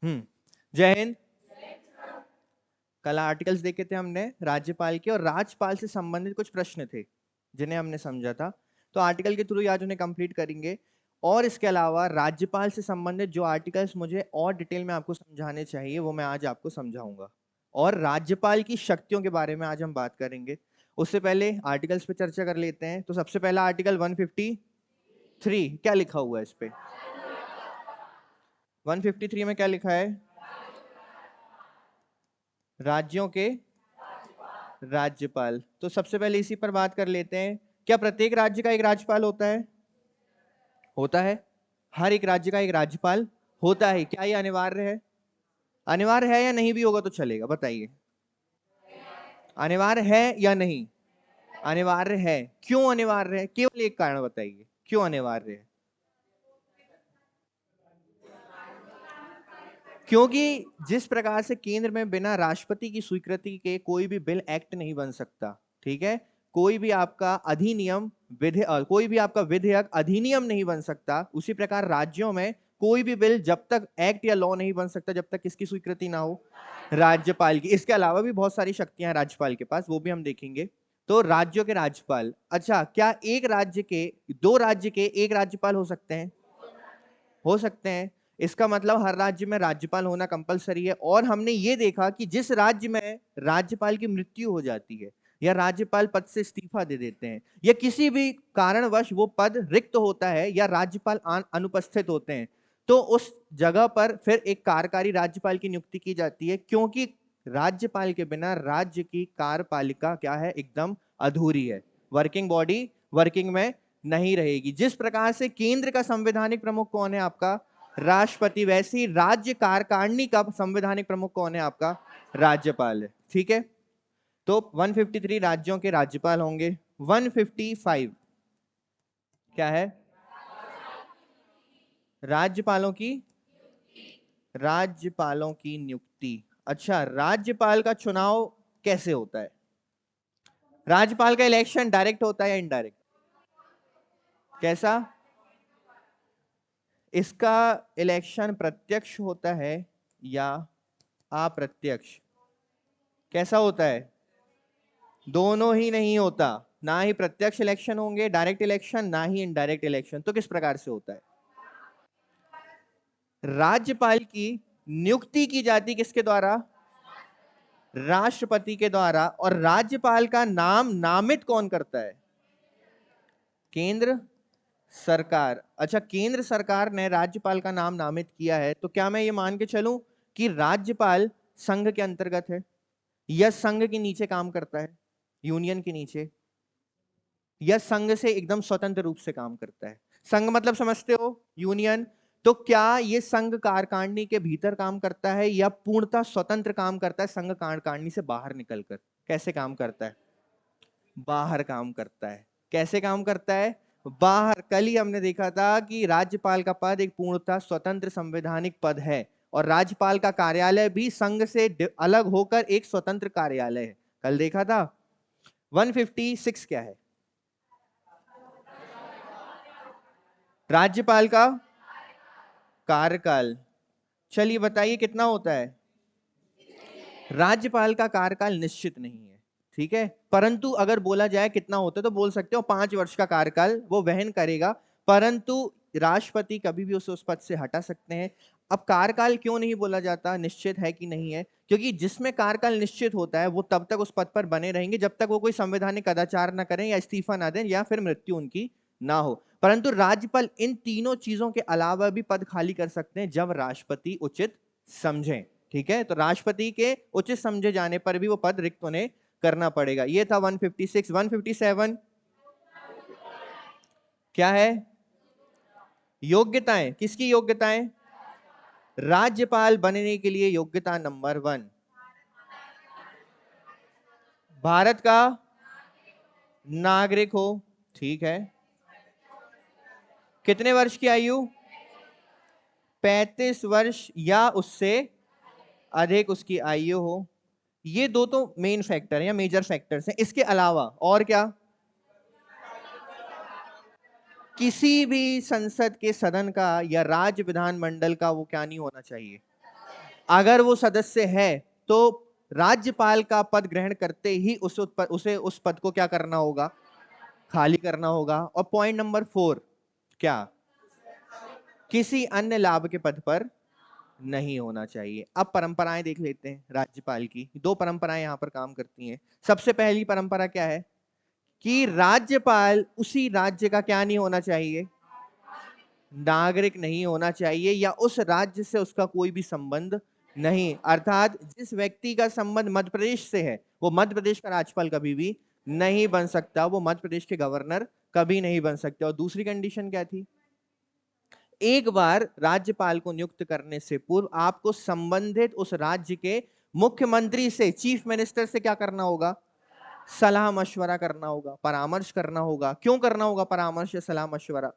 जय हिंद। कल आर्टिकल्स देखे थे हमने राज्यपाल के, और राज्यपाल से संबंधित कुछ प्रश्न थे जिन्हें हमने समझा था, तो आर्टिकल के थ्रू आज उन्हें कंप्लीट करेंगे। और इसके अलावा राज्यपाल से संबंधित जो आर्टिकल्स मुझे और डिटेल में आपको समझाने चाहिए वो मैं आज आपको समझाऊंगा, और राज्यपाल की शक्तियों के बारे में आज हम बात करेंगे। उससे पहले आर्टिकल्स पे चर्चा कर लेते हैं। तो सबसे पहला आर्टिकल 153, क्या लिखा हुआ है इस पे? 153 में क्या लिखा है? राज्यों के राज्यपाल। तो सबसे पहले इसी पर बात कर लेते हैं। क्या प्रत्येक राज्य का एक राज्यपाल होता है? होता है। हर एक राज्य का एक राज्यपाल होता है। क्या ये अनिवार्य है? अनिवार्य है या नहीं भी होगा तो चलेगा? बताइए, अनिवार्य है या नहीं? अनिवार्य है। क्यों अनिवार्य है? केवल एक कारण बताइए, क्यों अनिवार्य है? क्योंकि जिस प्रकार से केंद्र में बिना राष्ट्रपति की स्वीकृति के कोई भी बिल एक्ट नहीं बन सकता, ठीक है, कोई भी आपका अधिनियम कोई भी आपका विधेयक अधिनियम नहीं बन सकता, उसी प्रकार राज्यों में कोई भी बिल जब तक एक्ट या लॉ नहीं बन सकता जब तक किसकी स्वीकृति ना हो? राज्यपाल की। इसके अलावा भी बहुत सारी शक्तियां हैं राज्यपाल के पास, वो भी हम देखेंगे। तो राज्यों के राज्यपाल। अच्छा, क्या एक राज्य के, दो राज्य के एक राज्यपाल हो सकते हैं? हो सकते हैं। इसका मतलब हर राज्य में राज्यपाल होना कंपलसरी है। और हमने ये देखा कि जिस राज्य में राज्यपाल की मृत्यु हो जाती है, या राज्यपाल पद से इस्तीफा दे देते हैं, या किसी भी कारणवश वो पद रिक्त होता है, या राज्यपाल अनुपस्थित होते हैं, तो उस जगह पर फिर एक कार्यकारी राज्यपाल की नियुक्ति की जाती है, क्योंकि राज्यपाल के बिना राज्य की कार्यपालिका क्या है? एकदम अधूरी है। वर्किंग बॉडी वर्किंग में नहीं रहेगी। जिस प्रकार से केंद्र का संवैधानिक प्रमुख कौन है? आपका राष्ट्रपति। वैसे ही राज्य कार्यकारिणी का संवैधानिक प्रमुख कौन है? आपका राज्यपाल है। ठीक है, तो 153 राज्यों के राज्यपाल होंगे। 155 क्या है? राज्यपालों की नियुक्ति। अच्छा, राज्यपाल का चुनाव कैसे होता है? राज्यपाल का इलेक्शन डायरेक्ट होता है या इनडायरेक्ट? कैसा? इसका इलेक्शन प्रत्यक्ष होता है या अप्रत्यक्ष? कैसा होता है? दोनों ही नहीं होता। ना ही प्रत्यक्ष इलेक्शन होंगे, डायरेक्ट इलेक्शन, ना ही इनडायरेक्ट इलेक्शन। तो किस प्रकार से होता है? राज्यपाल की नियुक्ति की जाती किसके द्वारा? राष्ट्रपति के द्वारा। और राज्यपाल का नाम नामित कौन करता है? केंद्र सरकार। अच्छा, केंद्र सरकार ने राज्यपाल का नाम नामित किया है, तो क्या मैं ये मान के चलूं कि राज्यपाल संघ के अंतर्गत है, या संघ के नीचे काम करता है, यूनियन के नीचे, या संघ से एकदम स्वतंत्र रूप से काम करता है? संघ मतलब समझते हो? यूनियन। तो क्या ये संघ कार्यकारिणी के भीतर काम करता है, या पूर्णतः स्वतंत्र काम करता है संघ कार्यकारिणी से बाहर निकलकर? कैसे काम करता है? बाहर काम करता है। कैसे काम करता है? बाहर। कल ही हमने देखा था कि राज्यपाल का पद एक पूर्णतः स्वतंत्र संवैधानिक पद है, और राज्यपाल का कार्यालय भी संघ से अलग होकर एक स्वतंत्र कार्यालय है। कल देखा था। 156 क्या है? राज्यपाल का कार्यकाल। चलिए बताइए कितना होता है? राज्यपाल का कार्यकाल निश्चित नहीं है, ठीक है, परंतु अगर बोला जाए कितना होता है तो बोल सकते हो 5 वर्ष का कार्यकाल वो वहन करेगा, परंतु राष्ट्रपति कभी भी उसे उस पद से हटा सकते हैं। अब कार्यकाल क्यों नहीं बोला जाता निश्चित है कि नहीं है? क्योंकि जिसमें कार्यकाल निश्चित होता है वो तब तक उस पद पर बने रहेंगे जब तक वो कोई संवैधानिक कदाचार ना करें, या इस्तीफा ना दें, या फिर मृत्यु उनकी ना हो। परंतु राज्यपाल इन तीनों चीजों के अलावा भी पद खाली कर सकते हैं जब राष्ट्रपति उचित समझें। ठीक है, तो राष्ट्रपति के उचित समझे जाने पर भी वो पद रिक्त उन्हें करना पड़ेगा। ये था 156। 157 क्या है? योग्यताएं। किसकी योग्यताएं? राज्यपाल बनने के लिए योग्यता नंबर 1, भारत का नागरिक हो। ठीक है। कितने वर्ष की आयु? 35 वर्ष या उससे अधिक उसकी आयु हो। ये दो तो मेन फैक्टर है या मेजर फैक्टर्स हैं। इसके अलावा और क्या? किसी भी संसद के सदन का या राज्य विधानमंडल का वो क्या नहीं होना चाहिए? अगर वो सदस्य है तो राज्यपाल का पद ग्रहण करते ही उसे उस पद को क्या करना होगा, खाली करना होगा। और पॉइंट नंबर 4 क्या, किसी अन्य लाभ के पद पर नहीं होना चाहिए। अब परंपराएं देख लेते हैं राज्यपाल की। 2 परंपराएं यहां पर काम करती हैं। सबसे पहली परंपरा क्या है कि राज्यपाल उसी राज्य का क्या नहीं होना चाहिए, नागरिक नहीं होना चाहिए, या उस राज्य से उसका कोई भी संबंध नहीं। अर्थात जिस व्यक्ति का संबंध मध्य प्रदेश से है वो मध्य प्रदेश का राज्यपाल कभी भी नहीं बन सकता, वो मध्य प्रदेश के गवर्नर कभी नहीं बन सकते। और दूसरी कंडीशन क्या थी, एक बार राज्यपाल को नियुक्त करने से पूर्व आपको संबंधित उस राज्य के मुख्यमंत्री से, चीफ मिनिस्टर से क्या करना होगा, सलाह मशवरा करना होगा, परामर्श करना होगा। क्यों करना होगा परामर्श या सलाह मशवरा,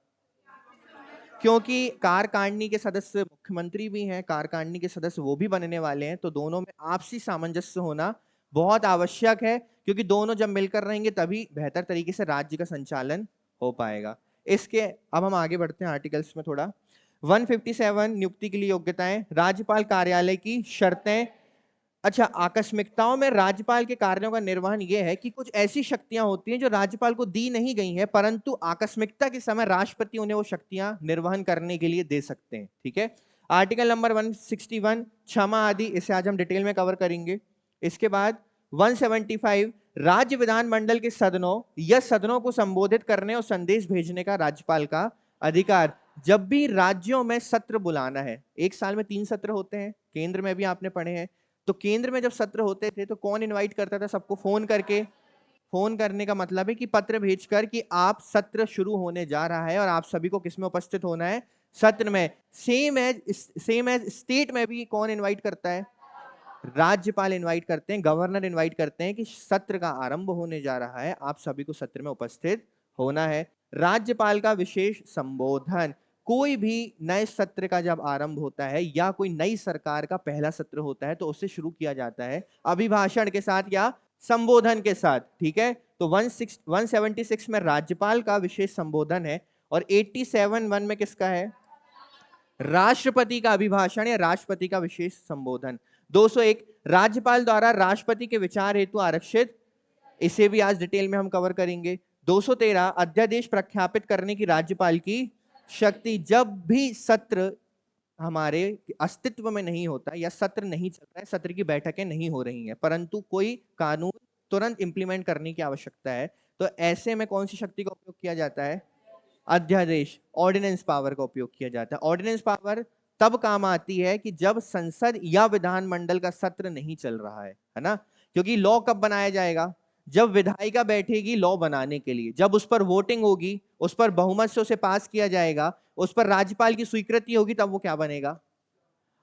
क्योंकि कार्यकारिणी के सदस्य मुख्यमंत्री भी हैं, कार्यकारिणी के सदस्य वो भी बनने वाले हैं, तो दोनों में आपसी सामंजस्य होना बहुत आवश्यक है, क्योंकि दोनों जब मिलकर रहेंगे तभी बेहतर तरीके से राज्य का संचालन हो पाएगा। इसके अब हम आगे बढ़ते हैं आर्टिकल्स में थोड़ा। 157 नियुक्ति के लिए योग्यताएं, राज्यपाल कार्यालय की शर्तें। अच्छा, आकस्मिकताओं में राज्यपाल के कार्यों का निर्वहन यह है कि कुछ ऐसी शक्तियां होती हैं जो राज्यपाल को दी नहीं गई हैं, परंतु आकस्मिकता के समय राष्ट्रपति उन्हें वो शक्तियां निर्वहन करने के लिए दे सकते हैं। ठीक है, आर्टिकल नंबर 161 क्षमा आदि, इसे आज हम डिटेल में कवर करेंगे। इसके बाद 175 राज्य विधानमंडल के सदनों या सदनों को संबोधित करने और संदेश भेजने का राज्यपाल का अधिकार। जब भी राज्यों में सत्र बुलाना है, एक साल में 3 सत्र होते हैं, केंद्र में भी आपने पढ़े हैं, तो केंद्र में जब सत्र होते थे तो कौन इनवाइट करता था सबको, फोन करके। फोन करने का मतलब है कि पत्र भेजकर कि आप सत्र शुरू होने जा रहा है और आप सभी को किसमें उपस्थित होना है, सत्र में। सेम एज स्टेट में भी कौन इनवाइट करता है, राज्यपाल इनवाइट करते हैं, गवर्नर इनवाइट करते हैं कि सत्र का आरंभ होने जा रहा है, आप सभी को सत्र में उपस्थित होना है। राज्यपाल का विशेष संबोधन, कोई भी नए सत्र का जब आरंभ होता है या कोई नई सरकार का पहला सत्र होता है तो उससे शुरू किया जाता है अभिभाषण के साथ या संबोधन के साथ। ठीक है, तो 176 में राज्यपाल का विशेष संबोधन है, और 87(1) में किसका है, राष्ट्रपति का अभिभाषण या राष्ट्रपति का विशेष संबोधन। 201 राज्यपाल द्वारा राष्ट्रपति के विचार हेतु आरक्षित, इसे भी आज डिटेल में हम कवर करेंगे। 213 अध्यादेश प्रख्यापित करने की राज्यपाल की शक्ति, जब भी सत्र हमारे अस्तित्व में नहीं होता या सत्र नहीं चल रहा है, सत्र की बैठकें नहीं हो रही हैं, परंतु कोई कानून तुरंत इंप्लीमेंट करने की आवश्यकता है, तो ऐसे में कौन सी शक्ति का उपयोग किया जाता है, अध्यादेश, ऑर्डिनेंस पावर का उपयोग किया जाता है। ऑर्डिनेंस पावर तब काम आती है कि जब संसद या विधानमंडल का सत्र नहीं चल रहा है ना, क्योंकि लॉ कब बनाया जाएगा, जब विधायिका बैठेगी लॉ बनाने के लिए, जब उस पर वोटिंग होगी, उस पर बहुमत से उसे पास किया जाएगा, उस पर राज्यपाल की स्वीकृति होगी, तब वो क्या बनेगा।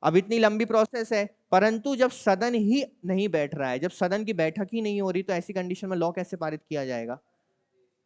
अब इतनी लंबी प्रोसेस है, परंतु जब सदन ही नहीं बैठ रहा है, जब सदन की बैठक ही नहीं हो रही, तो ऐसी कंडीशन में लॉ कैसे पारित किया जाएगा,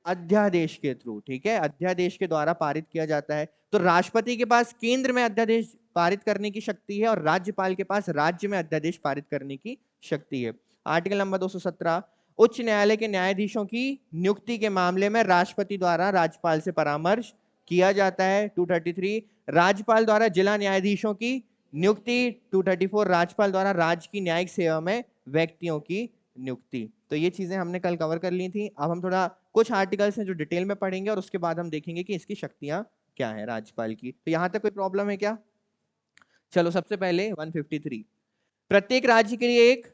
अध्यादेश के थ्रू। ठीक है, अध्यादेश के द्वारा पारित किया जाता है। तो राष्ट्रपति के पास केंद्र में अध्यादेश पारित करने की शक्ति है और राज्यपाल के पास राज्य में अध्यादेश पारित करने की शक्ति है। आर्टिकल नंबर 217 उच्च न्यायालय के न्यायाधीशों की नियुक्ति के मामले में राष्ट्रपति द्वारा राज्यपाल से परामर्श किया जाता है। 233 राज्यपाल द्वारा जिला न्यायाधीशों की नियुक्ति। 234 राज्यपाल द्वारा राज्य की न्यायिक सेवा में व्यक्तियों की नियुक्ति। तो ये चीजें हमने कल कवर कर ली थी। अब हम थोड़ा कुछ आर्टिकल्स हैं जो डिटेल में पढ़ेंगे और उसके बाद हम देखेंगे कि इसकी शक्तियां क्या है राज्यपाल की। तो यहां तक कोई प्रॉब्लम है क्या? चलो, सबसे पहले 153 प्रत्येक राज्य के लिए एक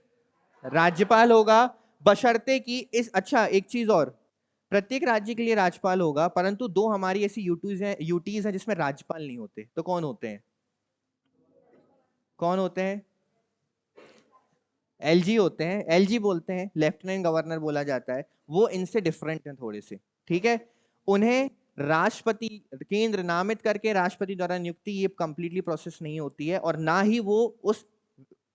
राज्यपाल होगा, बशर्ते कि इस, अच्छा एक चीज और, प्रत्येक राज्य के लिए राज्यपाल होगा, परंतु 2 हमारी ऐसी यूटीज हैं जिसमें राज्यपाल नहीं होते। तो कौन होते हैं, कौन होते हैं? एलजी होते हैं, एलजी बोलते हैं, लेफ्टिनेंट गवर्नर बोला जाता है। वो इनसे डिफरेंट हैं थोड़े से। ठीक है, उन्हें राष्ट्रपति केंद्र नामित करके राष्ट्रपति द्वारा नियुक्ति, ये कंप्लीटली प्रोसेस नहीं होती है, और ना ही वो उस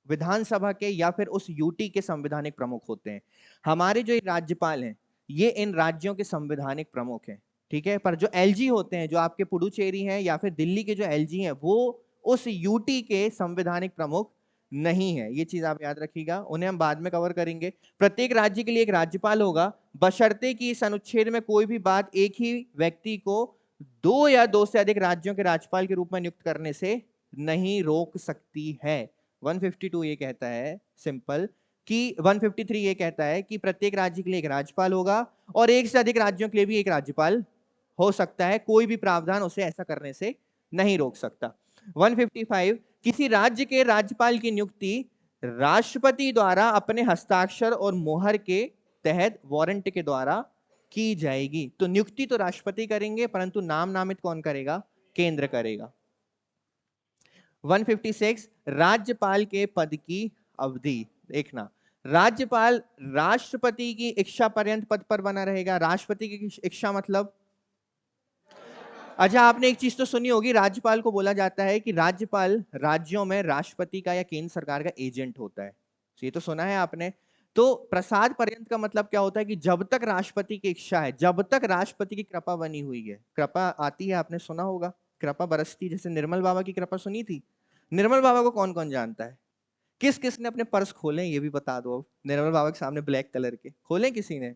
विधानसभा के या फिर उस यूटी के संवैधानिक प्रमुख होते हैं। हमारे जो राज्यपाल हैं ये इन राज्यों के संवैधानिक प्रमुख हैं। ठीक है, पर जो एलजी होते हैं, जो आपके पुडुचेरी हैं या फिर दिल्ली के जो एलजी हैं, वो उस यूटी के संवैधानिक प्रमुख नहीं है। ये चीज आप याद रखिएगा, उन्हें हम बाद में कवर करेंगे। प्रत्येक राज्य के लिए एक राज्यपाल होगा, बशर्ते कि इस अनुच्छेद में कोई भी बात एक ही व्यक्ति को 2 या 2 से अधिक राज्यों के राज्यपाल के रूप में नियुक्त करने से नहीं रोक सकती है। 152 ये कहता है सिंपल कि 153 ये कहता है कि प्रत्येक राज्य के लिए एक राज्यपाल होगा और एक से अधिक राज्यों के लिए भी एक राज्यपाल हो सकता है, कोई भी प्रावधान उसे ऐसा करने से नहीं रोक सकता। 155 किसी राज्य के राज्यपाल की नियुक्ति राष्ट्रपति द्वारा अपने हस्ताक्षर और मोहर के तहत वारंट के द्वारा की जाएगी। तो नियुक्ति तो राष्ट्रपति करेंगे, परंतु नाम नामित कौन करेगा? केंद्र करेगा। 156 राज्यपाल के पद की अवधि देखना, राज्यपाल राष्ट्रपति की इच्छा पर्यंत पद पर बना रहेगा। राष्ट्रपति की इच्छा मतलब, अच्छा आपने एक चीज तो सुनी होगी, राज्यपाल को बोला जाता है कि राज्यपाल राज्यों में राष्ट्रपति का या केंद्र सरकार का एजेंट होता है, ये तो सुना है आपने। तो प्रसाद पर्यंत का मतलब क्या होता है कि जब तक राष्ट्रपति की इच्छा है, जब तक राष्ट्रपति की कृपा बनी हुई है। कृपा आती है, आपने सुना होगा, कृपा बरसती, जैसे निर्मल बाबा की कृपा सुनी थी। निर्मल बाबा को कौन कौन जानता है? किस किस ने अपने पर्स खोले ये भी बता दो। निर्मल बाबा के सामने ब्लैक कलर के खोले, किसी ने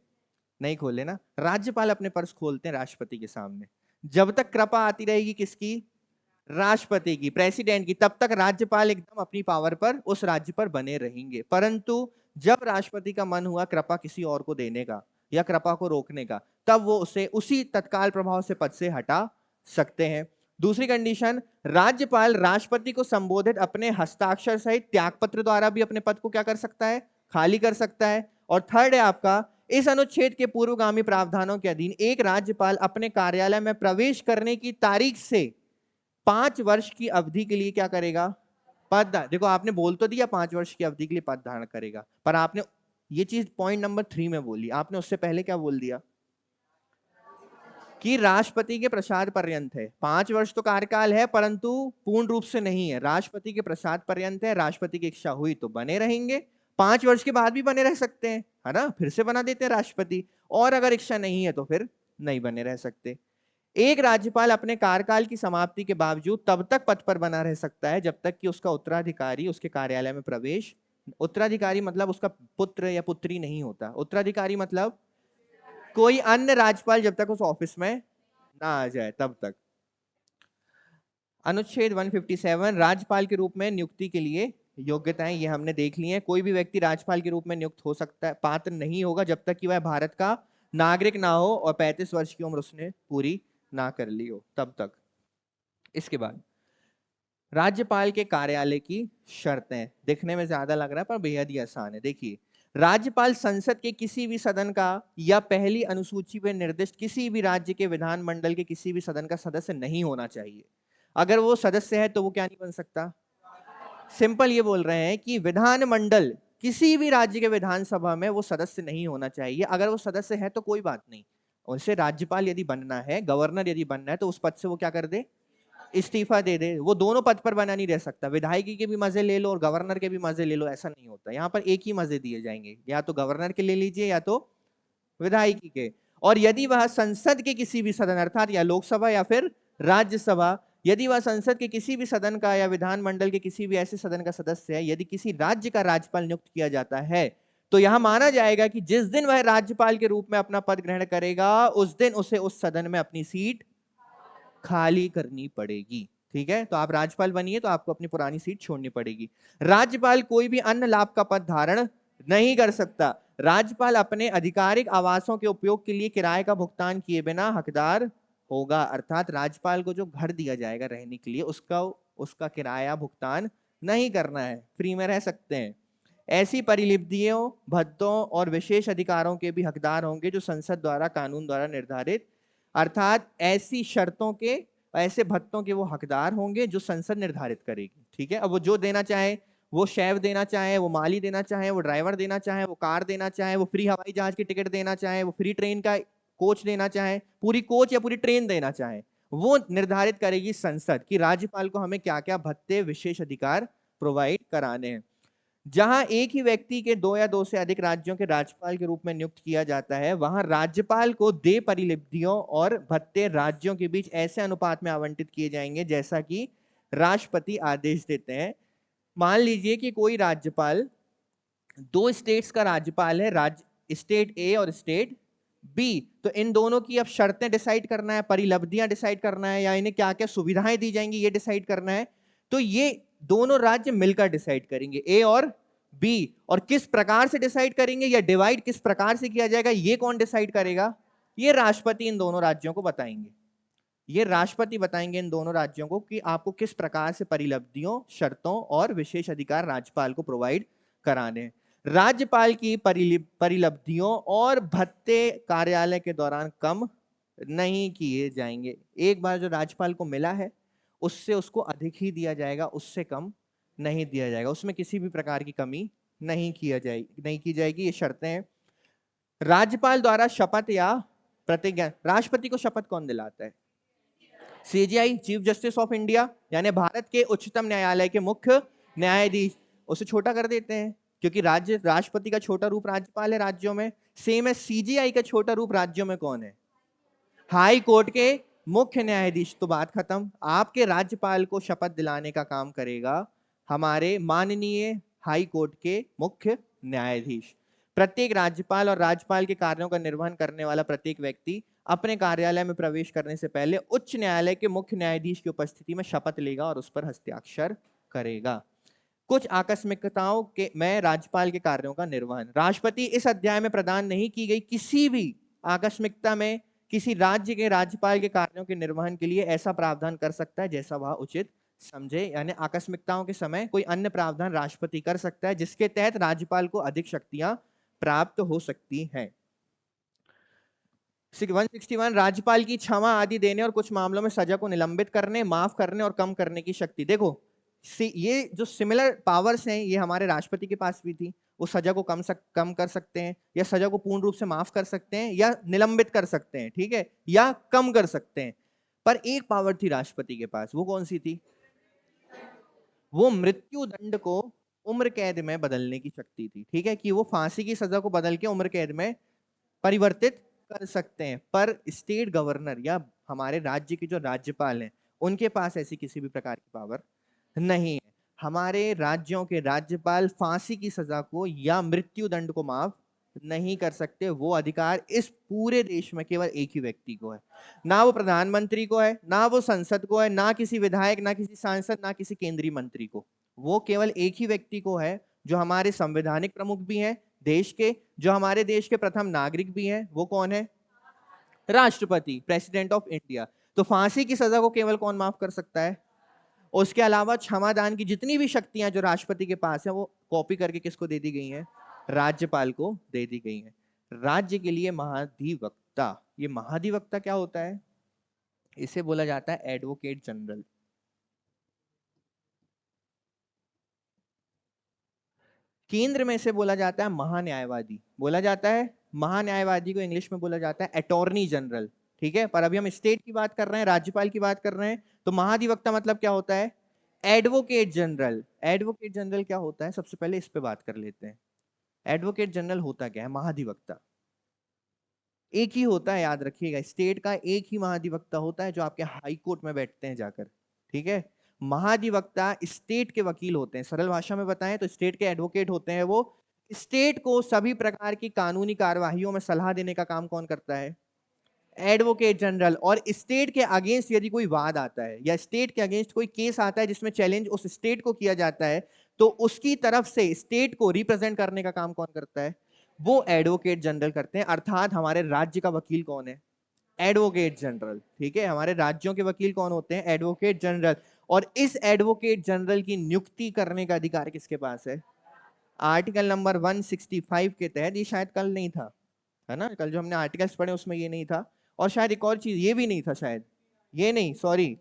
नहीं खोले ना। राज्यपाल अपने पर्स खोलते हैं राष्ट्रपति के सामने। जब तक कृपा आती रहेगी किसकी? राष्ट्रपति की, प्रेसिडेंट की, तब तक राज्यपाल एकदम अपनी पावर पर उस राज्य पर बने रहेंगे। परंतु जब राष्ट्रपति का मन हुआ कृपा किसी और को देने का या कृपा को रोकने का, तब वो उसे उसी तत्काल प्रभाव से पद से हटा सकते हैं। दूसरी कंडीशन, राज्यपाल राष्ट्रपति को संबोधित अपने हस्ताक्षर सहित त्यागपत्र द्वारा भी अपने पद को क्या कर सकता है? खाली कर सकता है। और थर्ड है आपका, इस अनुच्छेद के पूर्वगामी प्रावधानों के अधीन एक राज्यपाल अपने कार्यालय में प्रवेश करने की तारीख से 5 वर्ष की अवधि के लिए क्या करेगा? पद। देखो आपने बोल तो दिया 5 वर्ष की अवधि के लिए पद धारण करेगा, पर आपने ये चीज पॉइंट नंबर 3 में बोली, आपने उससे पहले क्या बोल दिया? कि राष्ट्रपति के प्रसाद पर्यंत है। 5 वर्ष तो कार्यकाल है, परंतु पूर्ण रूप से नहीं है, राष्ट्रपति के प्रसाद पर्यंत है। राष्ट्रपति की इच्छा हुई तो बने रहेंगे, 5 वर्ष के बाद भी बने रह सकते हैं, है ना, फिर से बना देते हैं राष्ट्रपति। और अगर इच्छा नहीं है तो फिर नहीं बने रह सकते। एक राज्यपाल अपने कार्यकाल की समाप्ति के बावजूद तब तक पद पर बना रह सकता है जब तक कि उसका उत्तराधिकारी उसके कार्यालय में प्रवेश, उत्तराधिकारी मतलब उसका पुत्र या पुत्री नहीं होता, उत्तराधिकारी मतलब कोई अन्य राज्यपाल जब तक उस ऑफिस में ना आ जाए तब तक। अनुच्छेद 157 राज्यपाल के रूप में नियुक्ति के लिए योग्यताएं ये हमने देख ली हैं। कोई भी व्यक्ति राज्यपाल के रूप में नियुक्त हो सकता है, पात्र नहीं होगा जब तक कि वह भारत का नागरिक ना हो और 35 वर्ष की उम्र उसने पूरी ना कर ली हो तब तक। इसके बाद राज्यपाल के कार्यालय की शर्तें, देखने में ज्यादा लग रहा है पर बेहद ही आसान है। देखिए, राज्यपाल संसद के किसी भी सदन का या पहली अनुसूची में निर्दिष्ट किसी भी राज्य के विधानमंडल के किसी भी सदन का सदस्य नहीं होना चाहिए। अगर वो सदस्य है तो वो क्या नहीं बन सकता? सिंपल ये बोल रहे हैं कि विधानमंडल किसी भी राज्य के विधानसभा में वो सदस्य नहीं होना चाहिए। अगर वो सदस्य है तो कोई बात नहीं, उनसे राज्यपाल यदि बनना है, गवर्नर यदि बनना है, तो उस पद से वो क्या कर दे? इस्तीफा दे दे। वो दोनों पद पर बना नहीं रह सकता, विधायकी के भी मजे ले लो और गवर्नर के भी मजे ले लो, ऐसा नहीं होता। यहाँ पर एक ही मजे दिए जाएंगे, या तो गवर्नर के ले लीजिए या तो विधायकी के। और यदि वह संसद के किसी भी सदन अर्थात या लोकसभा या फिर राज्यसभा, यदि वह संसद के किसी भी सदन का या विधानमंडल के किसी भी ऐसे सदन का सदस्य है, यदि किसी राज्य का राज्यपाल नियुक्त किया जाता है, तो यह माना जाएगा कि जिस दिन वह राज्यपाल के रूप में अपना पद ग्रहण करेगा उस दिन उसे उस सदन में अपनी सीट खाली करनी पड़ेगी। ठीक है, तो आप राज्यपाल बनिए तो आपको अपनी पुरानी सीट छोड़नी पड़ेगी। राज्यपाल कोई भी अन्य लाभ का पद धारण नहीं कर सकता। राज्यपाल अपने आधिकारिक आवासों के उपयोग के लिए किराए का भुगतान किए बिना हकदार होगा, अर्थात राज्यपाल को जो घर दिया जाएगा रहने के लिए उसका किराया भुगतान नहीं करना है, फ्री में रह सकते हैं। ऐसी परिलिप्तियों, भत्तों और विशेष अधिकारों के भी हकदार होंगे जो संसद द्वारा कानून द्वारा निर्धारित, अर्थात ऐसी शर्तों के, ऐसे भत्तों के वो हकदार होंगे जो संसद निर्धारित करेगी। ठीक है, अब वो जो देना चाहे, वो शैव देना चाहे, वो माली देना चाहे, वो ड्राइवर देना चाहे, वो कार देना चाहे, वो फ्री हवाई जहाज की टिकट देना चाहे, वो फ्री ट्रेन का कोच देना चाहे, पूरी कोच या पूरी ट्रेन देना चाहे, वो निर्धारित करेगी संसद कि राज्यपाल को हमें क्या क्या भत्ते, विशेष अधिकार प्रोवाइड कराने हैं। जहां एक ही व्यक्ति के 2 या 2 से अधिक राज्यों के राज्यपाल के रूप में नियुक्त किया जाता है, वहां राज्यपाल को देय परिलिप्तियों और भत्ते राज्यों के बीच ऐसे अनुपात में आवंटित किए जाएंगे जैसा कि राष्ट्रपति आदेश देते हैं। मान लीजिए कि कोई राज्यपाल 2 स्टेट्स का राज्यपाल है, राज्य स्टेट ए और स्टेट बी, तो इन दोनों की अब शर्तें डिसाइड करना है, परिलब्धियां डिसाइड करना है, या इन्हें क्या क्या सुविधाएं दी जाएंगी ये डिसाइड करना है। तो ये दोनों राज्य मिलकर डिसाइड करेंगे, ए और बी। और किस प्रकार से डिसाइड करेंगे या डिवाइड किस प्रकार से किया जाएगा, ये कौन डिसाइड करेगा? ये राष्ट्रपति इन दोनों राज्यों को बताएंगे। ये राष्ट्रपति बताएंगे इन दोनों राज्यों को कि आपको किस प्रकार से परिलब्धियों, शर्तों और विशेष अधिकार राज्यपाल को प्रोवाइड कराने हैं। राज्यपाल की परिलब्धियों और भत्ते कार्यालय के दौरान कम नहीं किए जाएंगे। एक बार जो राज्यपाल को मिला है उससे उसको अधिक ही दिया जाएगा, उससे कम नहीं दिया जाएगा। उसमें किसी भी प्रकार की कमी नहीं की जाएगी। ये शर्तें हैं। राज्यपाल द्वारा शपथ या प्रतिज्ञा, राष्ट्रपति को शपथ कौन दिलाता है? CGI, chief justice of India, यानी भारत के उच्चतम न्यायालय के मुख्य न्यायाधीश। उसे छोटा कर देते हैं क्योंकि राष्ट्रपति का छोटा रूप राज्यपाल है राज्यों में। सेम है, सीजीआई का छोटा रूप राज्यों में कौन है? हाई कोर्ट के मुख्य न्यायाधीश। तो बात खत्म। आपके राज्यपाल को शपथ दिलाने का काम करेगा हमारे माननीय हाई कोर्ट के मुख्य न्यायाधीश। प्रत्येक राज्यपाल और राज्यपाल के कार्यों का निर्वहन करने वाला प्रत्येक व्यक्ति अपने कार्यालय में प्रवेश करने से पहले उच्च न्यायालय के मुख्य न्यायाधीश की उपस्थिति में शपथ लेगा और उस पर हस्ताक्षर करेगा। कुछ आकस्मिकताओं के में राज्यपाल के कार्यों का निर्वहन। राष्ट्रपति इस अध्याय में प्रदान नहीं की गई किसी भी आकस्मिकता में किसी राज्य के राज्यपाल के कार्यों के निर्वहन के लिए ऐसा प्रावधान कर सकता है जैसा वह उचित समझे। यानी आकस्मिकताओं के समय कोई अन्य प्रावधान राष्ट्रपति कर सकता है जिसके तहत राज्यपाल को अधिक शक्तियां प्राप्त हो सकती हैं। 161 राज्यपाल की क्षमा आदि देने और कुछ मामलों में सजा को निलंबित करने, माफ करने और कम करने की शक्ति। देखो ये जो सिमिलर पावर्स हैं ये हमारे राष्ट्रपति के पास भी थी। वो सजा को कम कर सकते हैं या सजा को पूर्ण रूप से माफ कर सकते हैं या निलंबित कर सकते हैं, ठीक है, या कम कर सकते हैं। पर एक पावर थी राष्ट्रपति के पास, वो कौन सी थी? वो मृत्यु दंड को उम्र कैद में बदलने की शक्ति थी। ठीक है, कि वो फांसी की सजा को बदल के उम्र कैद में परिवर्तित कर सकते हैं। पर स्टेट गवर्नर या हमारे राज्य के जो राज्यपाल हैं उनके पास ऐसी किसी भी प्रकार की पावर नहीं है। हमारे राज्यों के राज्यपाल फांसी की सजा को या मृत्यु दंड को माफ नहीं कर सकते। वो अधिकार इस पूरे देश में केवल एक ही व्यक्ति को है। ना वो प्रधानमंत्री को है, ना वो संसद को है, ना किसी विधायक, ना किसी सांसद, ना किसी केंद्रीय मंत्री को। वो केवल एक ही व्यक्ति को है जो हमारे संवैधानिक प्रमुख भी हैं देश के, जो हमारे देश के प्रथम नागरिक भी हैं। वो कौन है? राष्ट्रपति, प्रेसिडेंट ऑफ इंडिया। तो फांसी की सजा को केवल कौन माफ कर सकता है? उसके अलावा क्षमादान की जितनी भी शक्तियां जो राष्ट्रपति के पास है वो कॉपी करके किसको दे दी गई हैं? राज्यपाल को दे दी गई हैं। राज्य के लिए महाधिवक्ता। ये महाधिवक्ता क्या होता है? इसे बोला जाता है एडवोकेट जनरल। केंद्र में इसे बोला जाता है महान्यायवादी। बोला जाता है महान्यायवादी को इंग्लिश में बोला जाता है अटॉर्नी जनरल। ठीक है, पर अभी हम स्टेट की बात कर रहे हैं, राज्यपाल की बात कर रहे हैं। तो महाधिवक्ता मतलब क्या होता है? Advocate general. एडवोकेट जनरल क्या होता है? सबसे पहले इस पे बात कर लेते हैं। एडवोकेट जनरल होता क्या है? महाधिवक्ता एक ही होता है, याद रखिएगा। स्टेट का एक ही महाधिवक्ता होता है जो आपके हाई कोर्ट में बैठते हैं जाकर। ठीक है, महाधिवक्ता स्टेट के वकील होते हैं। सरल भाषा में बताएं तो स्टेट के एडवोकेट होते हैं। वो स्टेट को सभी प्रकार की कानूनी कार्यवाहियों में सलाह देने का काम कौन करता है? Advocate general. और स्टेट के अगेंस्ट यदि कोई वाद आता है या स्टेट के अगेंस्ट कोई केस आता है जिसमें चैलेंज उस स्टेट को किया जाता है, तो उसकी तरफ से स्टेट को रिप्रेजेंट करने का काम कौन करता है? वो एडवोकेट जनरल करते हैं। अर्थात हमारे राज्य का वकील कौन है? Advocate general. ठीक है, हमारे राज्यों के वकील कौन होते हैं? Advocate general. और इस एडवोकेट जनरल की नियुक्ति करने का अधिकार किसके पास है? आर्टिकल नंबर 165 के तहत। ये शायद कल नहीं था, है ना? कल जो हमने आर्टिकल्स पढ़े उसमें ये नहीं था। और शायद एक और चीज ये भी नहीं था, शायद ये नहीं, सॉरी,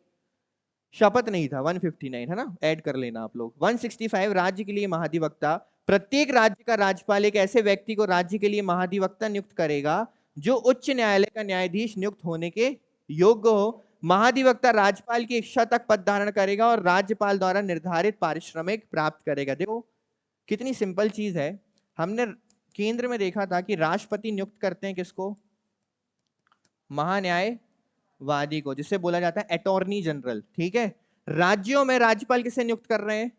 शपथ नहीं था। 159 है ना, ऐड कर लेना आप लोग। 165 राज्य के लिए महाधिवक्ता। प्रत्येक राज्य का राज्यपाल एक ऐसे व्यक्ति को राज्य के लिए महाधिवक्ता नियुक्त करेगा जो उच्च न्यायालय का न्यायाधीश नियुक्त होने के योग्य हो। महाधिवक्ता राज्यपाल की इच्छा तक पद धारण करेगा और राज्यपाल द्वारा निर्धारित पारिश्रमिक प्राप्त करेगा। देखो कितनी सिंपल चीज है। हमने केंद्र में देखा था कि राष्ट्रपति नियुक्त करते हैं किसको? महान्यायवादी को, जिसे बोला जाता है अटॉर्नी जनरल। ठीक है, राज्यों में राज्यपाल किसे नियुक्त कर रहे हैं?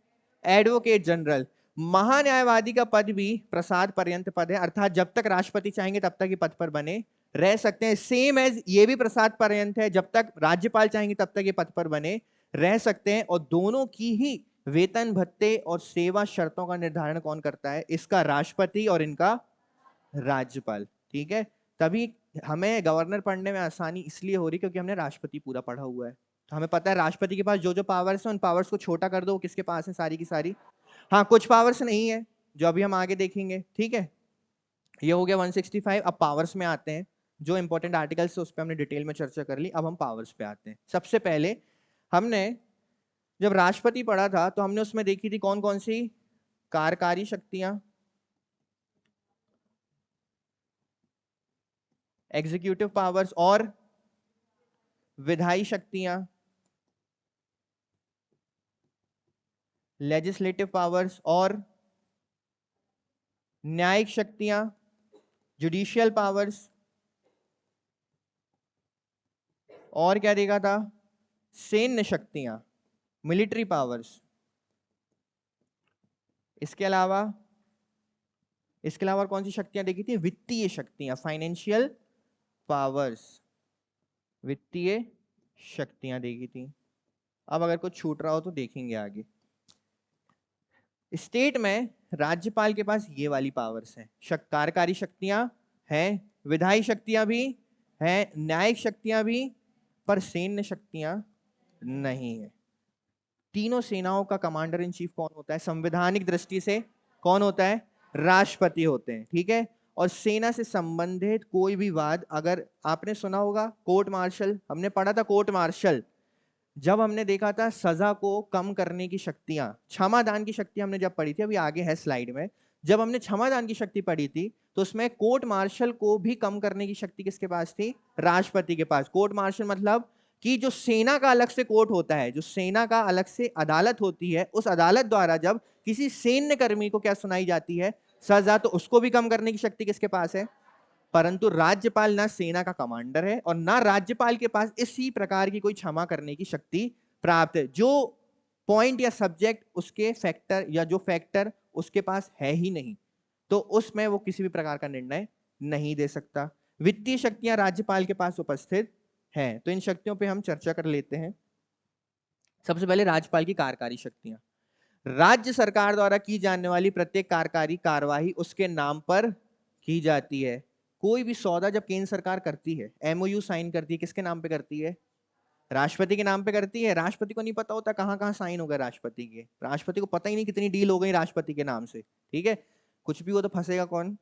Advocate general. महान्यायवादी का पद भी प्रसाद पर्यंत पद है, अर्थात जब तक राष्ट्रपति चाहेंगे तब तक ये पद पर बने रह सकते हैं। सेम एज ये भी प्रसाद पर्यंत है, जब तक राज्यपाल चाहेंगे तब तक ये पद पर बने रह सकते हैं। और दोनों की ही वेतन भत्ते और सेवा शर्तों का निर्धारण कौन करता है? इसका राष्ट्रपति और इनका राज्यपाल। ठीक है, तभी हमें गवर्नर पढ़ने में आसानी इसलिए हो रही क्योंकि हमने राष्ट्रपति पूरा पढ़ा हुआ है। तो हमें पता है राष्ट्रपति के पास जो जो पावर्स है उन पावर्स को छोटा कर दो, किसके पास है सारी की सारी। हाँ, कुछ पावर्स नहीं है जो अभी हम आगे देखेंगे। ठीक है, ये हो गया 165। अब पावर्स में आते हैं, जो इंपॉर्टेंट आर्टिकल्स उस पर हमने डिटेल में चर्चा कर ली। अब हम पावर्स पे आते हैं। सबसे पहले हमने जब राष्ट्रपति पढ़ा था तो हमने उसमें देखी थी कौन कौन सी कार्यकारी शक्तियां, एग्जीक्यूटिव पावर्स और विधायी शक्तियां, लेजिस्लेटिव पावर्स और न्यायिक शक्तियां, जुडिशियल पावर्स, और क्या देखा था? सैन्य शक्तियां, मिलिट्री पावर्स। इसके अलावा और कौन सी शक्तियां देखी थी? वित्तीय शक्तियां, फाइनेंशियल पावर्स, वित्तीय शक्तियां देखी थी। अब अगर कुछ छूट रहा हो तो देखेंगे आगे। स्टेट में राज्यपाल के पास ये वाली पावर्स हैं, कार्यकारी शक्तियां हैं, विधायी शक्तियां भी हैं, न्यायिक शक्तियां भी, पर सैन्य शक्तियां नहीं है। तीनों सेनाओं का कमांडर इन चीफ कौन होता है? संवैधानिक दृष्टि से कौन होता है? राष्ट्रपति होते हैं। ठीक है, और सेना से संबंधित कोई भी वाद, अगर आपने सुना होगा कोर्ट मार्शल, हमने पढ़ा था कोर्ट मार्शल, जब हमने देखा था सजा को कम करने की शक्तियां, क्षमादान की शक्ति हमने जब पढ़ी थी, अभी आगे है स्लाइड में, जब हमने क्षमादान की शक्ति पढ़ी थी तो उसमें कोर्ट मार्शल को भी कम करने की शक्ति किसके पास थी? राष्ट्रपति के पास। कोर्ट मार्शल मतलब कि जो सेना का अलग से कोर्ट होता है, जो सेना का अलग से अदालत होती है, उस अदालत द्वारा जब किसी सैन्य कर्मी को क्या सुनाई जाती है? सजा, तो उसको भी कम करने की शक्ति किसके पास है? परंतु राज्यपाल ना सेना का कमांडर है और ना राज्यपाल के पास इसी प्रकार की कोई क्षमा करने की शक्ति प्राप्त है। जो पॉइंट या सब्जेक्ट उसके फैक्टर या जो फैक्टर उसके पास है ही नहीं, तो उसमें वो किसी भी प्रकार का निर्णय नहीं दे सकता। वित्तीय शक्तियां राज्यपाल के पास उपस्थित हैं, तो इन शक्तियों पे हम चर्चा कर लेते हैं। सबसे पहले राज्यपाल की कार्यकारी शक्तियां। राज्य सरकार द्वारा की जाने वाली प्रत्येक कार्यकारी कार्यवाही उसके नाम पर की जाती है। कोई भी सौदा जब केंद्र सरकार करती है, एमओयू साइन करती है, किसके नाम पे करती है? राष्ट्रपति के नाम पे करती है। राष्ट्रपति को नहीं पता होता कहां कहां साइन हो गए राष्ट्रपति के, राष्ट्रपति को पता ही नहीं कितनी डील हो गई राष्ट्रपति के नाम से। ठीक है, कुछ भी हो तो फंसेगा कौन?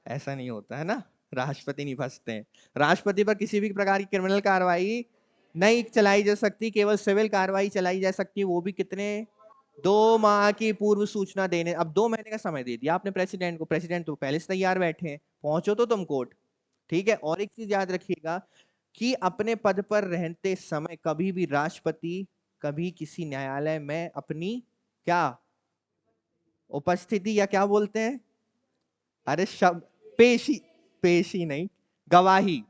ऐसा नहीं होता है ना, राष्ट्रपति नहीं फंसते हैं। राष्ट्रपति पर किसी भी प्रकार की क्रिमिनल कार्रवाई नहीं चलाई जा सकती, केवल सिविल कार्रवाई चलाई जा सकती है, वो भी कितने? 2 माह की पूर्व सूचना देने। अब 2 महीने का समय दे दिया आपने प्रेसिडेंट को, प्रेसिडेंट तो पहले से तैयार बैठे हैं, पहुंचो तो तुम कोर्ट। ठीक है, और एक चीज याद रखिएगा कि अपने पद पर रहते समय कभी भी राष्ट्रपति कभी किसी न्यायालय में अपनी क्या उपस्थिति, या क्या बोलते हैं, अरे शब्द, पेशी नहीं, गवाही,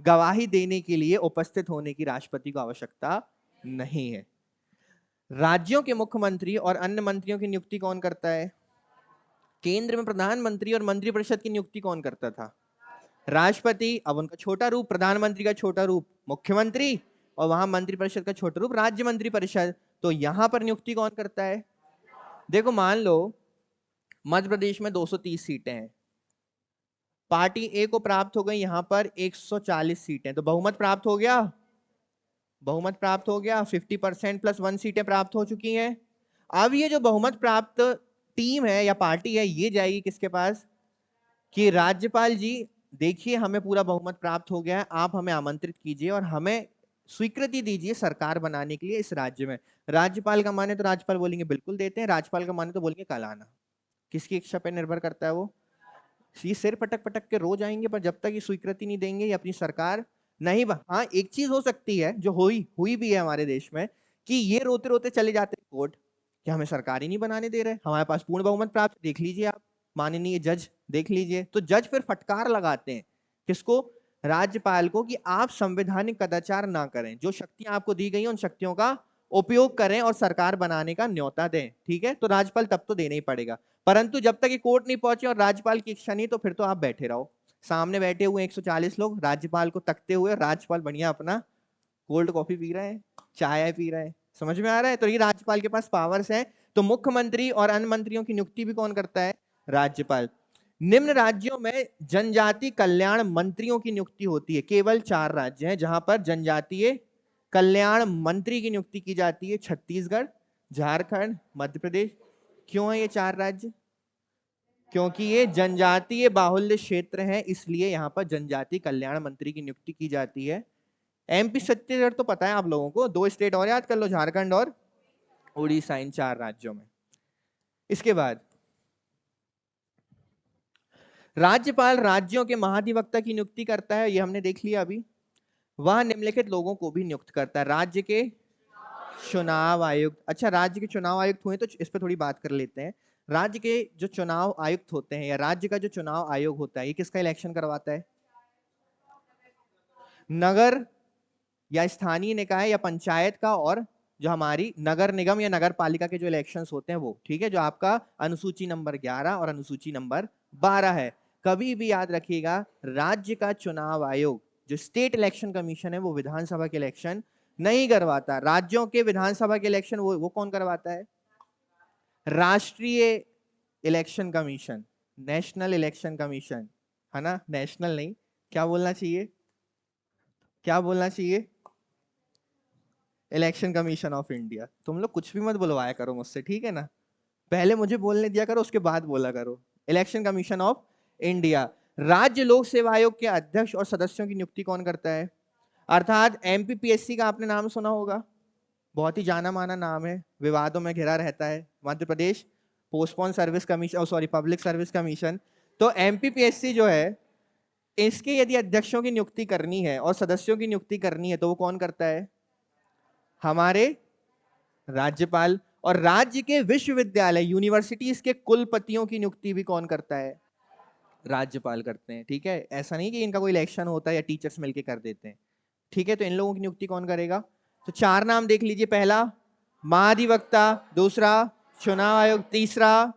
गवाही देने के लिए उपस्थित होने की राष्ट्रपति को आवश्यकता नहीं है। राज्यों के मुख्यमंत्री और अन्य मंत्रियों की नियुक्ति कौन करता है? केंद्र में प्रधानमंत्री और मंत्रिपरिषद की नियुक्ति कौन करता था? राष्ट्रपति। अब उनका छोटा रूप, प्रधानमंत्री का छोटा रूप मुख्यमंत्री, और वहां मंत्रिपरिषद का छोटा रूप राज्य मंत्रिपरिषद। तो यहां पर नियुक्ति कौन करता है? देखो, मान लो मध्य प्रदेश में 230 सीटें हैं, पार्टी ए को प्राप्त हो गई यहां पर 140 सीटें, तो बहुमत प्राप्त हो गया, बहुमत प्राप्त हो गया, 50% प्लस 1 सीटें प्राप्त हो चुकी हैं। अब ये जो बहुमत प्राप्त टीम है या पार्टी है, ये जाएगी किसके पास? कि राज्यपाल जी देखिए हमें पूरा बहुमत प्राप्त हो गया है, आप हमें आमंत्रित कीजिए और हमें स्वीकृति दीजिए सरकार बनाने के लिए इस राज्य में। राज्यपाल का माने तो राज्यपाल बोलेंगे बिल्कुल देते हैं, राज्यपाल का माने तो बोलेंगे कल आना। किसकी इच्छा पर निर्भर करता है वो? ये सिर पटक पटक के रोज आएंगे, पर जब तक ये स्वीकृति नहीं देंगे ये अपनी सरकार नहीं हाँ, एक चीज हो सकती है जो हुई भी है हमारे देश में, कि ये रोते रोते चले जाते हैं कोर्ट कि हमें सरकार ही नहीं बनाने दे रहे, हमारे पास पूर्ण बहुमत प्राप्त, देख लीजिए आप माननीय जज, देख लीजिए। तो जज फिर फटकार लगाते हैं किसको? राज्यपाल को, कि आप संवैधानिक कदाचार ना करें, जो शक्तियां आपको दी गई उन शक्तियों का उपयोग करें और सरकार बनाने का न्योता दें। ठीक है, तो राज्यपाल तब तो देना ही पड़ेगा, परंतु जब तक ये कोर्ट नहीं पहुंचे और राज्यपाल की इच्छा नहीं, तो फिर तो आप बैठे रहो। सामने बैठे हुए 140 लोग राज्यपाल को तकते हुए, राज्यपाल बढ़िया अपना कोल्ड कॉफी पी रहे हैं, चाय पी रहे हैं, समझ में आ रहा है? तो ये राज्यपाल के पास पावर्स हैं। तो मुख्यमंत्री और अन्य मंत्रियों की नियुक्ति भी कौन करता है? राज्यपाल। निम्न राज्यों में जनजाति कल्याण मंत्रियों की नियुक्ति होती है। केवल 4 राज्य हैं जहां पर जनजातीय कल्याण मंत्री की नियुक्ति की जाती है। छत्तीसगढ़, झारखंड, मध्य प्रदेश। क्यों है ये 4 राज्य? क्योंकि ये जनजातीय बाहुल्य क्षेत्र है, इसलिए यहां पर जनजाति कल्याण मंत्री की नियुक्ति की जाती है। एमपी छत्तीसगढ़ तो पता है आप लोगों को, 2 स्टेट और याद कर लो, झारखंड और उड़ीसा, इन 4 राज्यों में। इसके बाद राज्यपाल राज्यों के महाधिवक्ता की नियुक्ति करता है, ये हमने देख लिया अभी। वह निम्नलिखित लोगों को भी नियुक्त करता है। राज्य के चुनाव आयुक्त। अच्छा, राज्य के चुनाव आयुक्त हुए तो इस पर थोड़ी बात कर लेते हैं। राज्य के जो चुनाव आयुक्त होते हैं या राज्य का जो चुनाव आयोग होता है, ये किसका इलेक्शन करवाता है? नगर या स्थानीय निकाय या पंचायत का, और जो हमारी नगर निगम या नगर पालिका के जो इलेक्शंस होते हैं वो, ठीक है, जो आपका अनुसूची नंबर 11 और अनुसूची नंबर 12 है। कभी भी याद रखिएगा, राज्य का चुनाव आयोग जो स्टेट इलेक्शन कमीशन है वो विधानसभा के इलेक्शन नहीं करवाता। राज्यों के विधानसभा के इलेक्शन वो कौन करवाता है? राष्ट्रीय election commission, national election commission, है ना? नेशनल नहीं, क्या बोलना चाहिए? क्या बोलना चाहिए? Election commission of India. तुम लोग कुछ भी मत बुलवाया करो मुझसे, ठीक है ना? पहले मुझे बोलने दिया करो, उसके बाद बोला करो। Election commission of India. राज्य लोक सेवा आयोग के अध्यक्ष और सदस्यों की नियुक्ति कौन करता है? अर्थात एमपीपीएससी का आपने नाम सुना होगा, बहुत ही जाना माना नाम है, विवादों में घिरा रहता है। Madhya Pradesh postpone service commission, sorry, public service commission. तो एमपीपीएससी जो है, इसके यदि अध्यक्षों की नियुक्ति करनी है और सदस्यों की नियुक्ति करनी है तो वो कौन करता है? हमारे राज्यपाल। और राज्य के विश्वविद्यालय यूनिवर्सिटीज के कुलपतियों की नियुक्ति भी कौन करता है? राज्यपाल करते हैं। ठीक है, ऐसा नहीं कि इनका कोई इलेक्शन होता है या टीचर्स मिलके कर देते हैं। ठीक है, तो इन लोगों की नियुक्ति कौन करेगा? तो 4 नाम देख लीजिए। पहला महाधिवक्ता, दूसरा चुनाव आयोग, तीसरा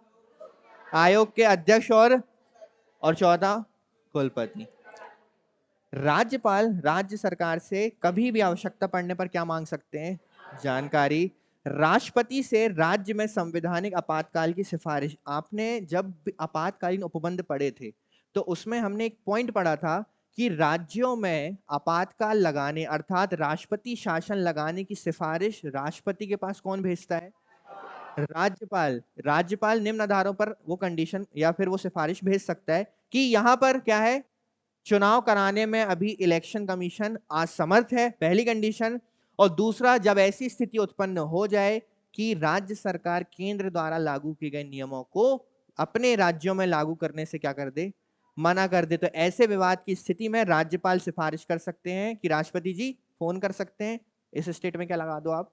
आयोग के अध्यक्ष और चौथा कुलपति। राज्यपाल राज्य सरकार से कभी भी आवश्यकता पड़ने पर क्या मांग सकते हैं? जानकारी। राष्ट्रपति से राज्य में संवैधानिक आपातकाल की सिफारिश। आपने जब आपातकालीन उपबंध पढ़े थे तो उसमें हमने एक पॉइंट पढ़ा था कि राज्यों में आपातकाल लगाने अर्थात राष्ट्रपति शासन लगाने की सिफारिश राष्ट्रपति के पास कौन भेजता है? राज्यपाल। राज्यपाल निम्न आधारों पर वो कंडीशन या फिर वो सिफारिश भेज सकता है कि यहां पर क्या है, चुनाव कराने में अभी इलेक्शन कमीशन असमर्थ है, पहली कंडीशन। और दूसरा, जब ऐसी स्थिति उत्पन्न हो जाए कि राज्य सरकार केंद्र द्वारा लागू किए गए नियमों को अपने राज्यों में लागू करने से क्या कर दे? मना कर दे। तो ऐसे विवाद की स्थिति में राज्यपाल सिफारिश कर सकते हैं कि राष्ट्रपति जी फोन कर सकते हैं, इस स्टेट में क्या लगा दो आप,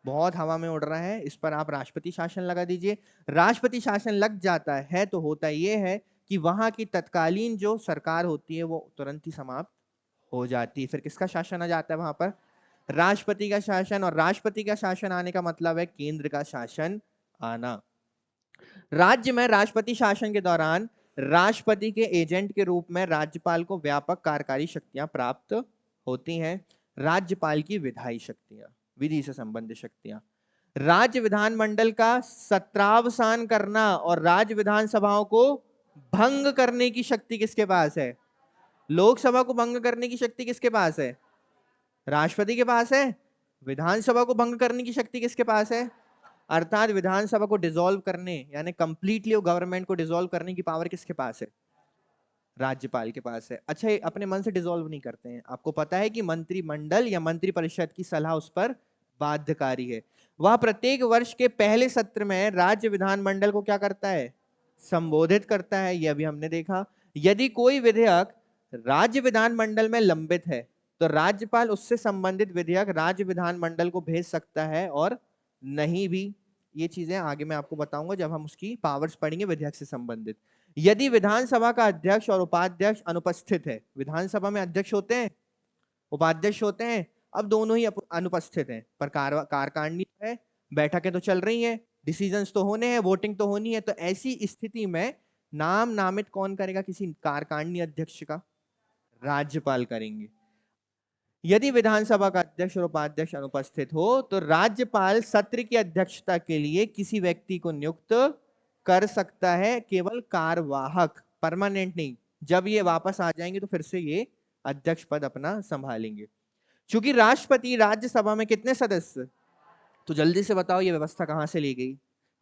बहुत हवा में उड़ रहा है, इस पर आप राष्ट्रपति शासन लगा दीजिए। राष्ट्रपति शासन लग जाता है तो होता यह है कि वहां की तत्कालीन जो सरकार होती है वो तुरंत ही समाप्त हो जाती है। फिर किसका शासन आ जाता है वहां पर? राष्ट्रपति का शासन। और राष्ट्रपति का शासन आने का मतलब है केंद्र का शासन आना। राज्य में राष्ट्रपति शासन के दौरान राष्ट्रपति के एजेंट के रूप में राज्यपाल को व्यापक कार्यकारी शक्तियां प्राप्त होती हैं। राज्यपाल की विधायी शक्तियां, विधि से संबंधित शक्तियां। राज्य विधानमंडल का सत्रावसान करना और राज्य विधानसभाओं को भंग करने की शक्ति किसके पास है? लोकसभा को भंग करने की शक्ति किसके पास है? राष्ट्रपति के पास है। विधानसभा को भंग करने की शक्ति किसके पास है? अर्थात विधानसभा को डिसॉल्व करने यानी कंप्लीटली गवर्नमेंट को डिसॉल्व करने की पावर किसके पास है? राज्यपाल के पास है। अच्छा, ये अपने मन से डिसॉल्व नहीं करते हैं, आपको पता है कि मंत्रिमंडल या मंत्रि परिषद की सलाह उस पर बाध्यकारी है। वह प्रत्येक वर्ष के पहले सत्र में राज्य विधानमंडल को क्या करता है? संबोधित करता है। यह भी हमने देखा। यदि कोई विधेयक राज्य विधानमंडल में लंबित है तो राज्यपाल उससे संबंधित विधेयक राज्य विधानमंडल को भेज सकता है और नहीं भी। ये चीजें आगे मैं आपको बताऊंगा जब हम उसकी पावर्स पढ़ेंगे विधेयक से संबंधित। यदि विधानसभा का अध्यक्ष और उपाध्यक्ष अनुपस्थित है, विधानसभा में अध्यक्ष होते हैं, उपाध्यक्ष होते हैं, अब दोनों ही अनुपस्थित हैं, पर कार्यकारिणी है, बैठकें तो चल रही हैं, डिसीजंस तो होने हैं, वोटिंग तो होनी है। तो ऐसी स्थिति में नाम नामित कौन करेगा किसी कार्यकारिणी अध्यक्ष का? राज्यपाल करेंगे। यदि विधानसभा का अध्यक्ष और उपाध्यक्ष अनुपस्थित हो तो राज्यपाल सत्र की अध्यक्षता के लिए किसी व्यक्ति को नियुक्त कर सकता है, केवल कार्यवाहक, परमानेंट नहीं। जब ये वापस आ जाएंगे तो फिर से ये अध्यक्ष पद अपना संभालेंगे। चूंकि राष्ट्रपति राज्यसभा में कितने सदस्य, तो जल्दी से बताओ ये व्यवस्था कहां से ली गई?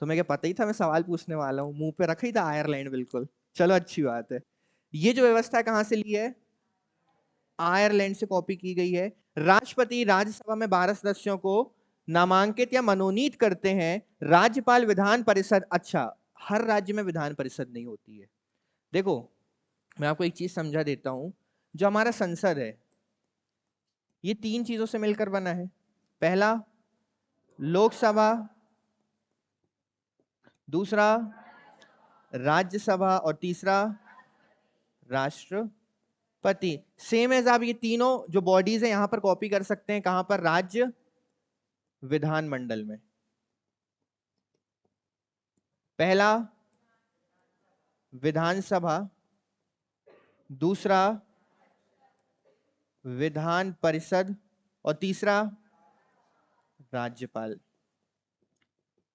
तुम्हें क्या पता ही था मैं सवाल पूछने वाला हूं, मुंह पे रखा ही था आयरलैंड, बिल्कुल। चलो अच्छी बात है। ये जो व्यवस्था कहां से ली है? आयरलैंड से कॉपी की गई है। राष्ट्रपति राज्यसभा में 12 सदस्यों को नामांकित या मनोनीत करते हैं। राज्यपाल विधान परिषद, अच्छा हर राज्य में विधान परिषद नहीं होती है। देखो मैं आपको एक चीज समझा देता हूं, जो हमारा संसद है ये 3 चीजों से मिलकर बना है। पहला लोकसभा, दूसरा राज्यसभा और तीसरा राष्ट्रपति। सेम एज आप ये तीनों जो बॉडीज है यहां पर कॉपी कर सकते हैं। कहां पर? राज्य विधानमंडल में। पहला विधानसभा, दूसरा विधान परिषद और तीसरा राज्यपाल।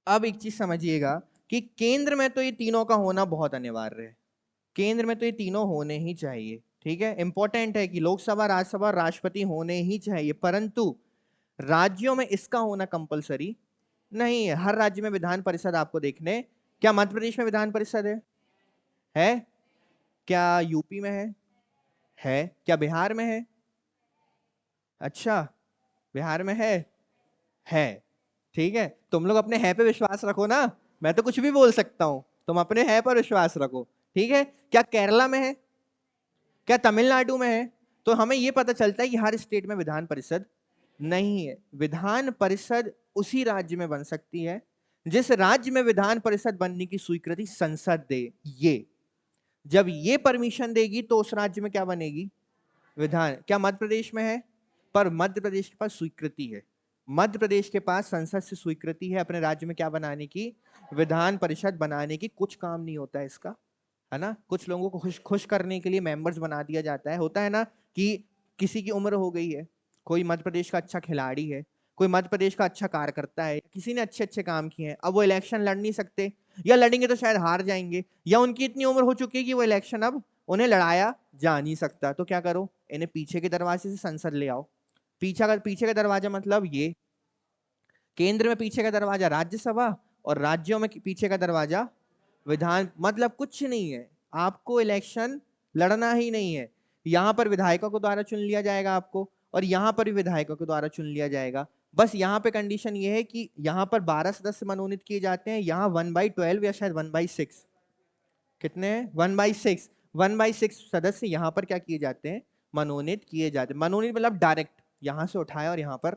अब एक चीज समझिएगा कि केंद्र में तो ये तीनों का होना बहुत अनिवार्य है। केंद्र में तो ये तीनों होने ही चाहिए, ठीक है। इंपॉर्टेंट है कि लोकसभा, राज्यसभा, राष्ट्रपति होने ही चाहिए, परंतु राज्यों में इसका होना कंपलसरी नहीं है। हर राज्य में विधान परिषद आपको देखने, क्या मध्य प्रदेश में विधान परिषद है? क्या यूपी में है? क्या बिहार में है? अच्छा बिहार में है। ठीक है, तुम लोग अपने है पे विश्वास रखो ना, मैं तो कुछ भी बोल सकता हूं, तुम अपने है पर विश्वास रखो, ठीक है। क्या केरला में है? क्या तमिलनाडु में है? तो हमें यह पता चलता है कि हर स्टेट में विधान परिषद नहीं है। विधान परिषद उसी राज्य में बन सकती है जिस राज्य में विधान परिषद बनने की स्वीकृति संसद दे। ये जब ये परमिशन देगी तो उस राज्य में क्या बनेगी? विधान। क्या मध्य प्रदेश में है? पर मध्य प्रदेश के पास स्वीकृति है, मध्य प्रदेश के पास संसद से स्वीकृति है अपने राज्य में क्या बनाने की? विधान परिषद बनाने की। कुछ काम नहीं होता है इसका, है ना। कुछ लोगों को खुश खुश करने के लिए मेंबर्स बना दिया जाता है। होता है ना कि किसी की उम्र हो गई है, कोई मध्य प्रदेश का अच्छा खिलाड़ी है, कोई मध्य प्रदेश का अच्छा कार्यकर्ता है, किसी ने अच्छे अच्छे काम किए हैं, अब वो इलेक्शन लड़ नहीं सकते, या लड़ेंगे तो शायद हार जाएंगे, या उनकी इतनी उम्र हो चुकी है कि वो इलेक्शन अब उन्हें लड़ाया जा नहीं सकता। तो क्या करो, इन्हें पीछे के दरवाजे से संसद ले आओ। पीछे का दरवाजा मतलब ये, केंद्र में पीछे का दरवाजा राज्यसभा और राज्यों में पीछे का दरवाजा विधान। मतलब कुछ नहीं है, आपको इलेक्शन लड़ना ही नहीं है। यहां पर विधायकों के द्वारा चुन लिया जाएगा आपको, और यहां पर भी विधायकों के द्वारा चुन लिया जाएगा। बस यहां पे कंडीशन ये है कि यहां पर 12 सदस्य मनोनीत किए जाते हैं, यहां 1/12 या शायद 1/6, कितने हैं? 1/6, 1/6 सदस्य यहां पर क्या किए जाते हैं? मनोनीत किए जाते हैं। मनोनीत मतलब डायरेक्ट यहां से उठाया और यहां पर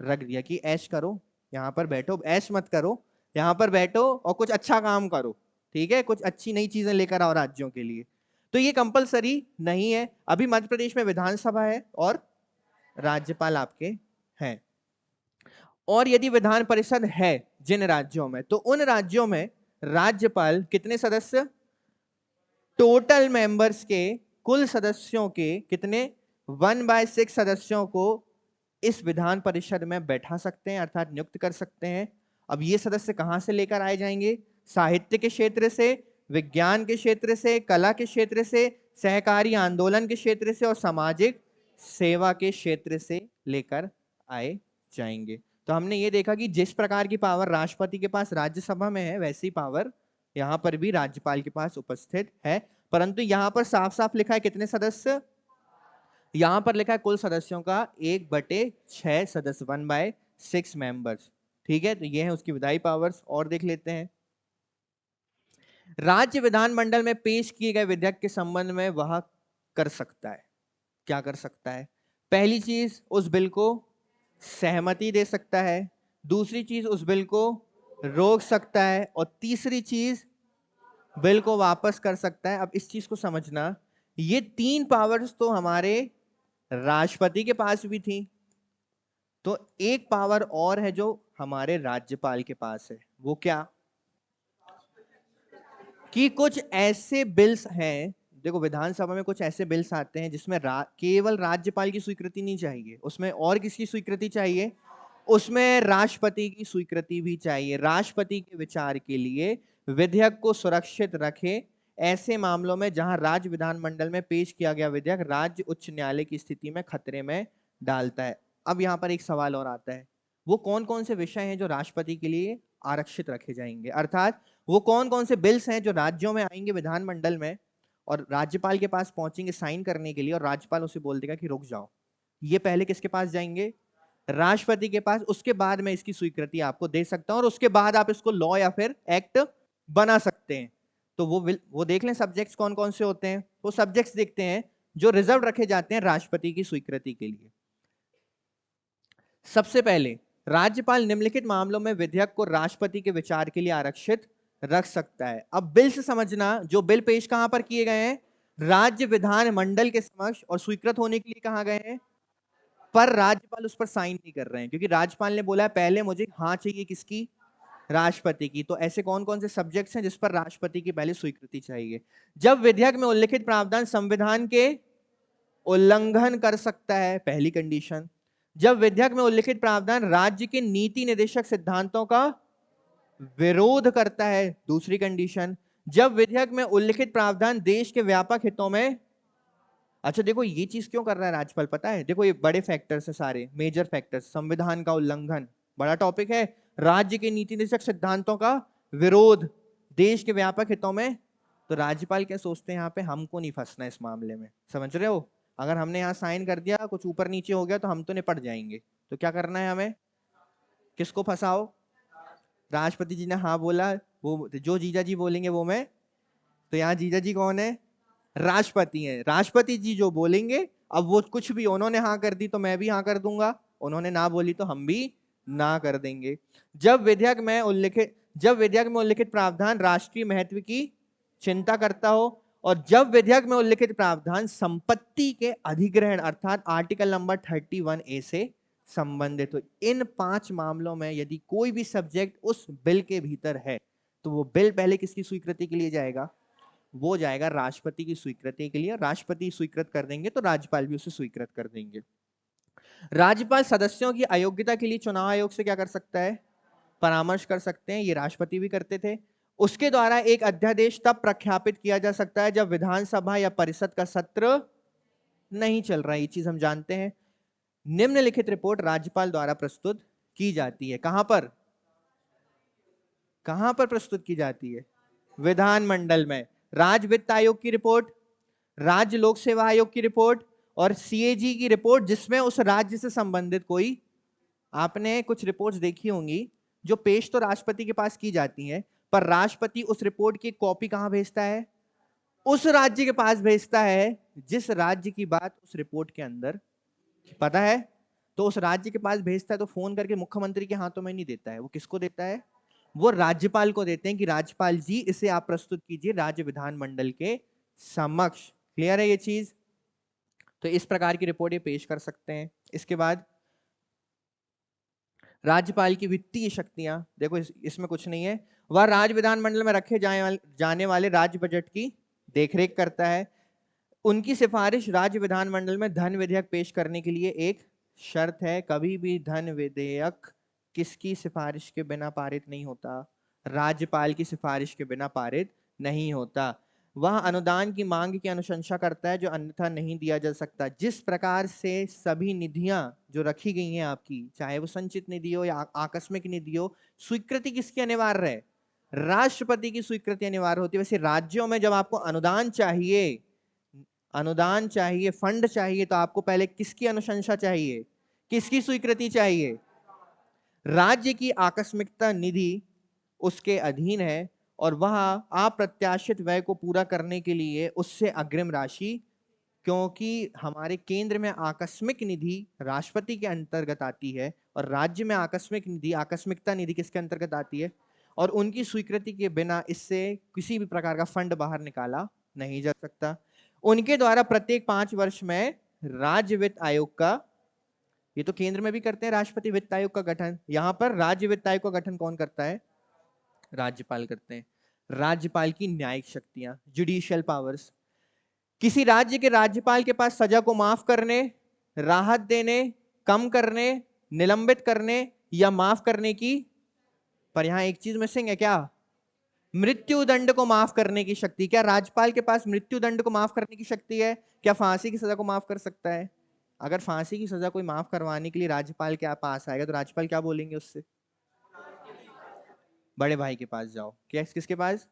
रख दिया कि ऐश करो, यहां पर बैठो, ऐश मत करो, यहां पर बैठो और कुछ अच्छा काम करो, ठीक है, कुछ अच्छी नई चीजें लेकर आओ राज्यों के लिए। तो ये कंपलसरी नहीं है। अभी मध्य प्रदेश में विधानसभा है और राज्यपाल आपके हैं। और यदि विधान परिषद है जिन राज्यों में, तो उन राज्यों में राज्यपाल कितने सदस्य? टोटल मेंबर्स के, कुल सदस्यों के कितने? 1/6 सदस्यों को इस विधान परिषद में बैठा सकते हैं, अर्थात नियुक्त कर सकते हैं। अब ये सदस्य कहां से लेकर आए जाएंगे? साहित्य के क्षेत्र से, विज्ञान के क्षेत्र से, कला के क्षेत्र से, सहकारी आंदोलन के क्षेत्र से और सामाजिक सेवा के क्षेत्र से लेकर आए जाएंगे। तो हमने ये देखा कि जिस प्रकार की पावर राष्ट्रपति के पास राज्यसभा में है, वैसी पावर यहां पर भी राज्यपाल के पास उपस्थित है। परंतु यहां पर साफ साफ लिखा है कितने सदस्य? यहां पर लिखा है कुल सदस्यों का 1/6 सदस्य, 1/6 मेंबर्स, ठीक है। तो ये है उसकी विधायी पावर्स। और देख लेते हैं, राज्य विधानमंडल में पेश किए गए विधेयक के संबंध में वह कर सकता है, क्या कर सकता है? पहली चीज, उस बिल को सहमति दे सकता है। दूसरी चीज, उस बिल को रोक सकता है। और तीसरी चीज, बिल को वापस कर सकता है। अब इस चीज को समझना, ये 3 पावर्स तो हमारे राष्ट्रपति के पास भी थी, तो एक पावर और है जो हमारे राज्यपाल के पास है। वो क्या? कि कुछ ऐसे बिल्स हैं देखो विधानसभा में कुछ ऐसे बिल्स आते हैं जिसमें केवल राज्यपाल की स्वीकृति नहीं चाहिए, उसमें और किसकी स्वीकृति चाहिए, उसमें राष्ट्रपति की स्वीकृति भी चाहिए। राष्ट्रपति के विचार के लिए विधेयक को सुरक्षित रखे ऐसे मामलों में जहां राज्य विधानमंडल में पेश किया गया विधेयक राज्य उच्च न्यायालय की स्थिति में खतरे में डालता है। अब यहाँ पर एक सवाल और आता है, वो कौन कौन से विषय हैं जो राष्ट्रपति के लिए आरक्षित रखे जाएंगे, अर्थात वो कौन कौन से बिल्स हैं जो राज्यों में आएंगे विधानमंडल में और राज्यपाल के पास पहुंचेंगे साइन करने के लिए, और राज्यपाल उसे बोल देगा कि रुक जाओ, ये पहले किसके पास जाएंगे, राष्ट्रपति के पास, उसके बाद मैं इसकी स्वीकृति आपको दे सकता हूं और उसके बाद आप इसको लॉ या फिर एक्ट बना सकते हैं। तो वो देख लें सब्जेक्ट्स कौन कौन से होते हैं। वो सब्जेक्ट्स देखते हैं जो रिजर्व रखे जाते हैं राष्ट्रपति की स्वीकृति के लिए। सबसे पहले राज्यपाल निम्नलिखित मामलों में विधेयक को राष्ट्रपति के विचार के लिए आरक्षित रख सकता है। अब बिल से समझना, जो बिल पेश कहां पर किए गए हैं, राज्य विधानमंडल के समक्ष, और स्वीकृत होने के लिए कहां गए हैं, पर राज्यपाल उस पर साइन नहीं कर रहे हैं, क्योंकि राज्यपाल ने बोला है पहले मुझे हाँ चाहिए किसकी, राष्ट्रपति की। तो ऐसे कौन कौन से सब्जेक्ट्स हैं जिस पर राष्ट्रपति की पहले स्वीकृति चाहिए। जब विधेयक में उल्लिखित प्रावधान संविधान के उल्लंघन कर सकता है, पहली कंडीशन। जब विधेयक में उल्लिखित प्रावधान राज्य के नीति निर्देशक सिद्धांतों का विरोध करता है, दूसरी कंडीशन। जब विधेयक में उल्लिखित प्रावधान देश के व्यापक हितों में, अच्छा देखो ये चीज क्यों कर रहा है राज्यपाल पता है, देखो ये बड़े फैक्टर्स है सारे, मेजर फैक्टर्स, संविधान का उल्लंघन बड़ा टॉपिक है, राज्य के नीति निर्देशक सिद्धांतों का विरोध, देश के व्यापक हितों में। तो राज्यपाल क्या सोचते हैं यहाँ पे, हमको नहीं फंसना इस मामले में, समझ रहे हो, अगर हमने यहाँ साइन कर दिया कुछ ऊपर नीचे हो गया तो हम तो निपट जाएंगे। तो क्या करना है हमें, किसको फंसाओ, राष्ट्रपति जी ने हाँ बोला, वो जो जीजा जी बोलेंगे वो मैं, तो यहाँ जीजा जी कौन है, राष्ट्रपति हैं, राष्ट्रपति जी जो बोलेंगे, अब वो कुछ भी, उन्होंने हाँ कर दी तो मैं भी हाँ कर दूंगा, उन्होंने ना बोली तो हम भी ना कर देंगे। जब विधेयक में उल्लिखित प्रावधान राष्ट्रीय महत्व की चिंता करता हो, और जब विधेयक में उल्लिखित प्रावधान संपत्ति के अधिग्रहण अर्थात आर्टिकल नंबर 31A से संबंधित हो। इन 5 मामलों में यदि कोई भी सब्जेक्ट उस बिल के भीतर है तो वो बिल पहले किसकी स्वीकृति के लिए जाएगा, वो जाएगा राष्ट्रपति की स्वीकृति के लिए। राष्ट्रपति स्वीकृत कर देंगे तो राज्यपाल भी उसे स्वीकृत कर देंगे। राज्यपाल सदस्यों की अयोग्यता के लिए चुनाव आयोग से क्या कर सकता है, परामर्श कर सकते हैं, ये राष्ट्रपति भी करते थे। उसके द्वारा एक अध्यादेश तब प्रख्यापित किया जा सकता है जब विधानसभा या परिषद का सत्र नहीं चल रहा है, ये चीज हम जानते हैं। निम्नलिखित रिपोर्ट राज्यपाल द्वारा प्रस्तुत की जाती है, कहां पर प्रस्तुत की जाती है, विधानमंडल में। राज्य वित्त आयोग की रिपोर्ट, राज्य लोक सेवा आयोग की रिपोर्ट और सीएजी की रिपोर्ट, जिसमें उस राज्य से संबंधित कोई, आपने कुछ रिपोर्ट्स देखी होंगी जो पेश तो राष्ट्रपति के पास की जाती हैं, पर राष्ट्रपति उस रिपोर्ट की कॉपी कहां भेजता है, उस राज्य के पास भेजता है जिस राज्य की बात उस रिपोर्ट के अंदर पता है। तो उस राज्य के पास भेजता है तो फोन करके मुख्यमंत्री के हाथों में नहीं देता है, वो किसको देता है, वो राज्यपाल को देते हैं कि राज्यपाल जी इसे आप प्रस्तुत कीजिए राज्य विधानमंडल के समक्ष। क्लियर है ये चीज। तो इस प्रकार की रिपोर्ट ये पेश कर सकते हैं। इसके बाद राज्यपाल की वित्तीय शक्तियां, देखो इसमें कुछ नहीं है, वह राज्य विधानमंडल में रखे जाने वाले राज्य बजट की देखरेख करता है। उनकी सिफारिश राज्य विधानमंडल में धन विधेयक पेश करने के लिए एक शर्त है, कभी भी धन विधेयक किसकी सिफारिश के बिना पारित नहीं होता, राज्यपाल की सिफारिश के बिना पारित नहीं होता। वह अनुदान की मांग की अनुशंसा करता है जो अन्यथा नहीं दिया जा सकता। जिस प्रकार से सभी निधियां जो रखी गई हैं आपकी, चाहे वो संचित निधि हो या आकस्मिक निधि हो, स्वीकृति किसकी अनिवार्य है, राष्ट्रपति की स्वीकृति अनिवार्य होती है। वैसे राज्यों में जब आपको अनुदान चाहिए, फंड चाहिए, तो आपको पहले किसकी अनुशंसा चाहिए, किसकी स्वीकृति चाहिए, राज्य की आकस्मिकता निधि उसके अधीन है और वह अप्रत्याशित व्यय को पूरा करने के लिए उससे अग्रिम राशि, क्योंकि हमारे केंद्र में आकस्मिक निधि राष्ट्रपति के अंतर्गत आती है और राज्य में आकस्मिकता निधि किसके अंतर्गत आती है, और उनकी स्वीकृति के बिना इससे किसी भी प्रकार का फंड बाहर निकाला नहीं जा सकता। उनके द्वारा प्रत्येक 5 वर्ष में राज्य वित्त आयोग का, ये तो केंद्र में भी करते हैं राष्ट्रपति वित्त आयोग का गठन, यहां पर राज्य वित्त आयोग का गठन कौन करता है, राज्यपाल करते हैं। राज्यपाल की न्यायिक शक्तियां, जुडिशियल पावर्स, किसी राज्य के राज्यपाल के पास सजा को माफ करने, राहत देने, कम करने, निलंबित करने या माफ करने की, पर यहां एक चीज मिसिंग है क्या? मृत्यु दंड को माफ करने की शक्ति। क्या राज्यपाल के पास मृत्यु दंड को माफ करने की शक्ति है? क्या फांसी की सजा को माफ कर सकता है? अगर फांसी की सजा कोई माफ करवाने के लिए राज्यपाल के पास आएगा तो राज्यपाल क्या बोलेंगे उससे? बड़े भाई के पास जाओ। क्या किसके पास?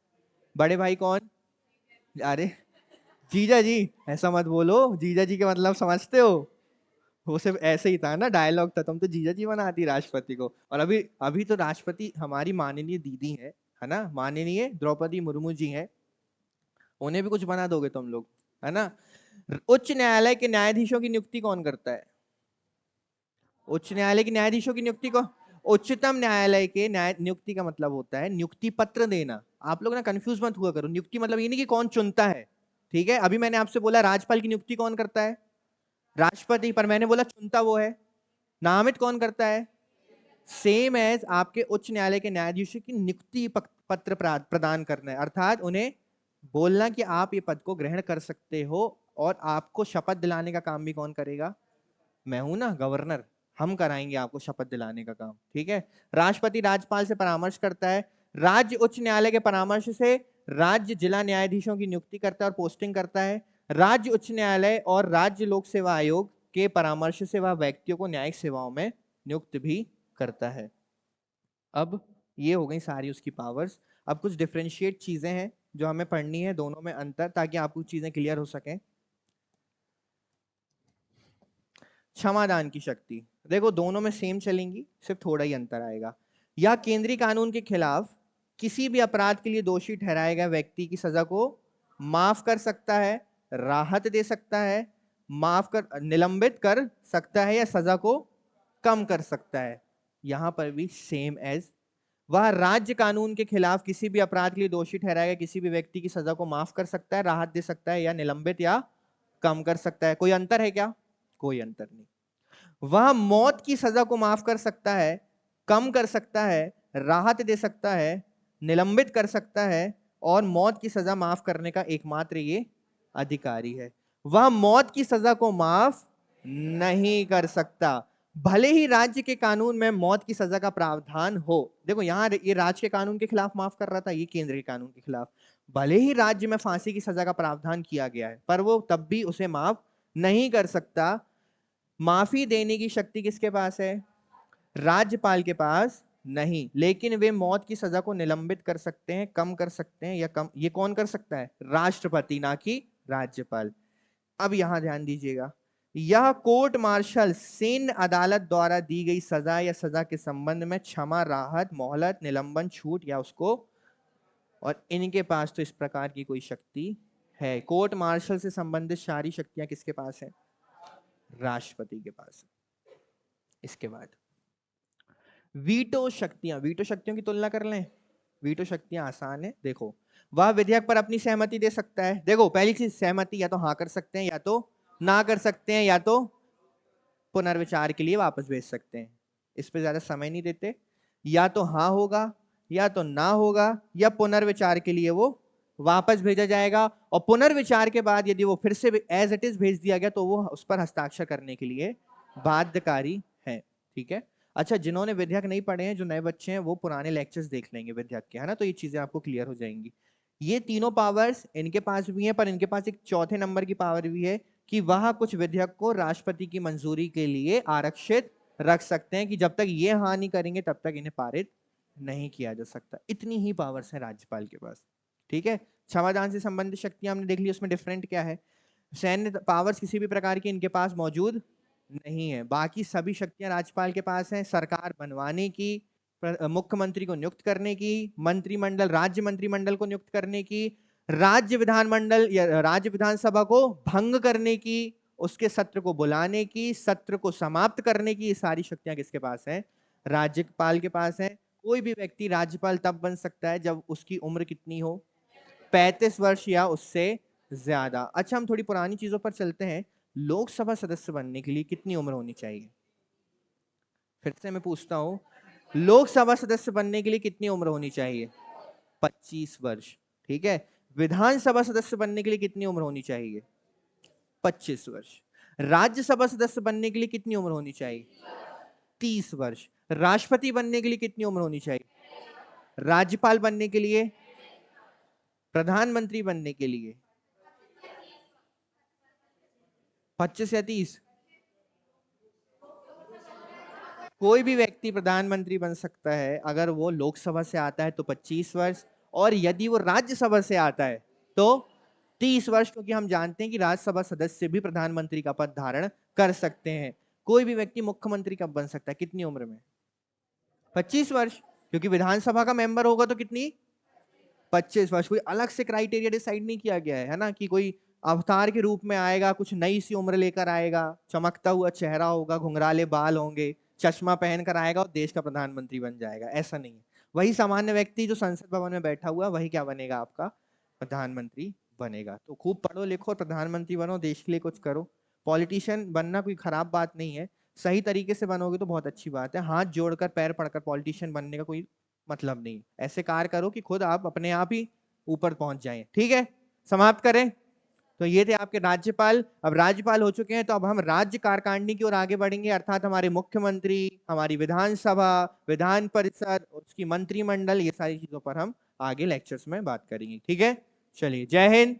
बड़े भाई कौन? अरे जीजा जी, ऐसा मत बोलो। जीजा जी के मतलब समझते हो? वो सिर्फ ऐसे ही था ना, डायलॉग था। तुम तो जीजा जी बनाती राष्ट्रपति को। और अभी अभी तो राष्ट्रपति हमारी माननीय दीदी है ना, माननीय द्रौपदी मुर्मू जी हैं। उन्हें भी कुछ बना दोगे तुम लोग, है ना? उच्च न्यायालय के न्यायाधीशों की नियुक्ति कौन करता है? उच्च न्यायालय के न्यायाधीशों की नियुक्ति को, उच्चतम न्यायालय के न्याय नियुक्ति का मतलब होता है नियुक्ति पत्र देना। आप लोग ना कंफ्यूज मत हुआ करो। नियुक्ति मतलब ये नहीं कि कौन चुनता है, ठीक है? अभी मैंने आपसे बोला राज्यपाल की नियुक्ति कौन करता है? राष्ट्रपति। पर मैंने बोला चुनता वो है। नामित कौन करता है? सेम एज आपके उच्च न्यायालय के न्यायाधीशों की नियुक्ति पत्र प्रदान करना है, अर्थात उन्हें बोलना कि आप ये पद को ग्रहण कर सकते हो। और आपको शपथ दिलाने का काम भी कौन करेगा? मैं हूं ना, गवर्नर। हम कराएंगे आपको शपथ दिलाने का काम, ठीक है? राष्ट्रपति राज्यपाल से परामर्श करता है। राज्य उच्च न्यायालय के परामर्श से राज्य जिला न्यायाधीशों की नियुक्ति करता है और पोस्टिंग करता है। राज्य उच्च न्यायालय और राज्य लोक सेवा आयोग के परामर्श से वह व्यक्तियों को न्यायिक सेवाओं में नियुक्त भी करता है। अब ये हो गई सारी उसकी पावर्स। अब कुछ डिफरेंशिएट चीजें हैं जो हमें पढ़नी है दोनों में अंतर, ताकि आपको चीजें क्लियर हो सके। क्षमादान की शक्ति, देखो दोनों में सेम चलेंगी, सिर्फ थोड़ा ही अंतर आएगा। या केंद्रीय कानून के खिलाफ किसी भी अपराध के लिए दोषी ठहराए गए व्यक्ति की सजा को माफ कर सकता है, राहत दे सकता है, माफ कर निलंबित कर सकता है या सजा को कम कर सकता है। यहां पर भी सेम एज। वह राज्य कानून के खिलाफ किसी भी अपराध के लिए दोषी ठहराया गया किसी भी व्यक्ति की सजा को माफ कर सकता है, राहत दे सकता है या निलंबित या कम कर सकता है। कोई अंतर है क्या? कोई अंतर नहीं। वह मौत की सजा को माफ कर सकता है, कम कर सकता है, राहत दे सकता है, निलंबित कर सकता है और मौत की सजा माफ करने का एकमात्र ये अधिकारी है। वह मौत की सजा को माफ नहीं कर सकता, भले ही राज्य के कानून में मौत की सजा का प्रावधान हो। देखो यहां ये राज्य के कानून के खिलाफ माफ कर रहा था, ये केंद्र के कानून के खिलाफ। भले ही राज्य में फांसी की सजा का प्रावधान किया गया है, पर वो तब भी उसे माफ नहीं कर सकता। माफी देने की शक्ति किसके पास है? राज्यपाल के पास नहीं, लेकिन वे मौत की सजा को निलंबित कर सकते हैं, कम कर सकते हैं या कम, ये कौन कर सकता है? राष्ट्रपति, ना कि राज्यपाल। अब यहां ध्यान दीजिएगा, यह कोर्ट मार्शल सैन्य अदालत द्वारा दी गई सजा या सजा के संबंध में क्षमा, राहत, मोहलत, निलंबन, छूट या उसको, और इनके पास तो इस प्रकार की कोई शक्ति है। कोर्ट मार्शल से संबंधित सारी शक्तियां किसके पास है? राष्ट्रपति के पास। इसके बाद वीटो शक्तियां, वीटो शक्तियों की तुलना कर लें। वीटो शक्तियां आसान है। देखो, वह विधेयक पर अपनी सहमति दे सकता है। देखो पहली चीज, सहमति या तो हाँ कर सकते हैं या तो ना कर सकते हैं, या तो पुनर्विचार के लिए वापस भेज सकते हैं। इस पे ज्यादा समय नहीं देते। या तो हाँ होगा, या तो ना होगा, या पुनर्विचार के लिए वो वापस भेजा जाएगा। और पुनर्विचार के बाद यदि वो फिर से एज इट इज भेज दिया गया तो वो उस पर हस्ताक्षर करने के लिए बाध्यकारी है, ठीक है? अच्छा, जिन्होंने विधेयक नहीं पढ़े हैं, जो नए बच्चे हैं, वो पुराने लेक्चर्स देख लेंगे विधेयक के, है ना? तो ये चीजें आपको क्लियर हो जाएंगी। ये तीनों पावर्स इनके पास भी हैं, पर इनके पास एक चौथे नंबर की पावर भी है कि वह कुछ विधेयक को राष्ट्रपति की मंजूरी के लिए आरक्षित रख सकते हैं कि जब तक ये हाँ नहीं करेंगे तब तक इन्हें पारित नहीं किया जा सकता। इतनी ही पावर्स है राज्यपाल के पास, ठीक है? क्षमादान से संबंधित शक्तियां हमने देख ली, उसमें डिफरेंट क्या है। सैन्य पावर्स किसी भी प्रकार की इनके पास मौजूद नहीं है। बाकी सभी शक्तियां राज्यपाल के पास हैं, सरकार बनवाने की, मुख्यमंत्री को नियुक्त करने की, मंत्रिमंडल, राज्य मंत्रिमंडल को नियुक्त करने की, राज्य विधानमंडल या राज्य विधानसभा को भंग करने की, उसके सत्र को बुलाने की, सत्र को समाप्त करने की। ये सारी शक्तियां किसके पास है? राज्यपाल के पास है। कोई भी व्यक्ति राज्यपाल तब बन सकता है जब उसकी उम्र कितनी हो? 35 वर्ष या उससे ज्यादा। अच्छा, हम थोड़ी पुरानी चीजों पर चलते हैं। लोकसभा सदस्य बनने के लिए कितनी उम्र होनी चाहिए? फिर से मैं पूछता हूं, लोकसभा सदस्य बनने के लिए कितनी उम्र होनी चाहिए? 25 वर्ष, ठीक है? विधानसभा सदस्य बनने के लिए कितनी उम्र होनी चाहिए? 25 वर्ष। राज्यसभा सदस्य बनने के लिए कितनी उम्र होनी चाहिए? 30 वर्ष। राष्ट्रपति बनने के लिए कितनी उम्र होनी चाहिए? राज्यपाल बनने के लिए? प्रधानमंत्री बनने के लिए? 25 या 30? कोई भी व्यक्ति प्रधानमंत्री बन सकता है। अगर वो लोकसभा से आता है तो 25 वर्ष, और यदि वो राज्यसभा से आता है तो 30 वर्ष, क्योंकि हम जानते हैं कि राज्यसभा सदस्य भी प्रधानमंत्री का पद धारण कर सकते हैं। कोई भी व्यक्ति मुख्यमंत्री कब बन सकता है, कितनी उम्र में? 25 वर्ष, क्योंकि विधानसभा का मेंबर होगा तो कितनी? 25 वर्ष। कोई अलग से क्राइटेरिया डिसाइड नहीं किया गया है ना, कि कोई अवतार के रूप में आएगा, कुछ नई सी उम्र लेकर आएगा, चमकता हुआ चेहरा होगा, घुंघराले बाल होंगे, चश्मा पहन कर आएगा और देश का प्रधानमंत्री बन जाएगा, ऐसा नहीं है। वही सामान्य व्यक्ति जो संसद भवन में बैठा हुआ, वही क्या बनेगा? आपका प्रधानमंत्री बनेगा। तो खूब पढ़ो लिखो, प्रधानमंत्री बनो, देश के लिए कुछ करो। पॉलिटिशियन बनना कोई खराब बात नहीं है, सही तरीके से बनोगे तो बहुत अच्छी बात है। हाथ जोड़कर पैर पड़कर पॉलिटिशियन बनने का कोई मतलब नहीं। ऐसे कार्य करो कि खुद आप अपने आप ही ऊपर पहुंच जाएं। ठीक है, समाप्त करें। तो ये थे आपके राज्यपाल। अब राज्यपाल हो चुके हैं तो अब हम राज्य कार्यकारिणी की ओर आगे बढ़ेंगे, अर्थात हमारे मुख्यमंत्री, हमारी विधानसभा, विधान परिषद, उसकी मंत्रिमंडल, ये सारी चीजों पर हम आगे लेक्चर्स में बात करेंगे। ठीक है, चलिए, जय हिंद।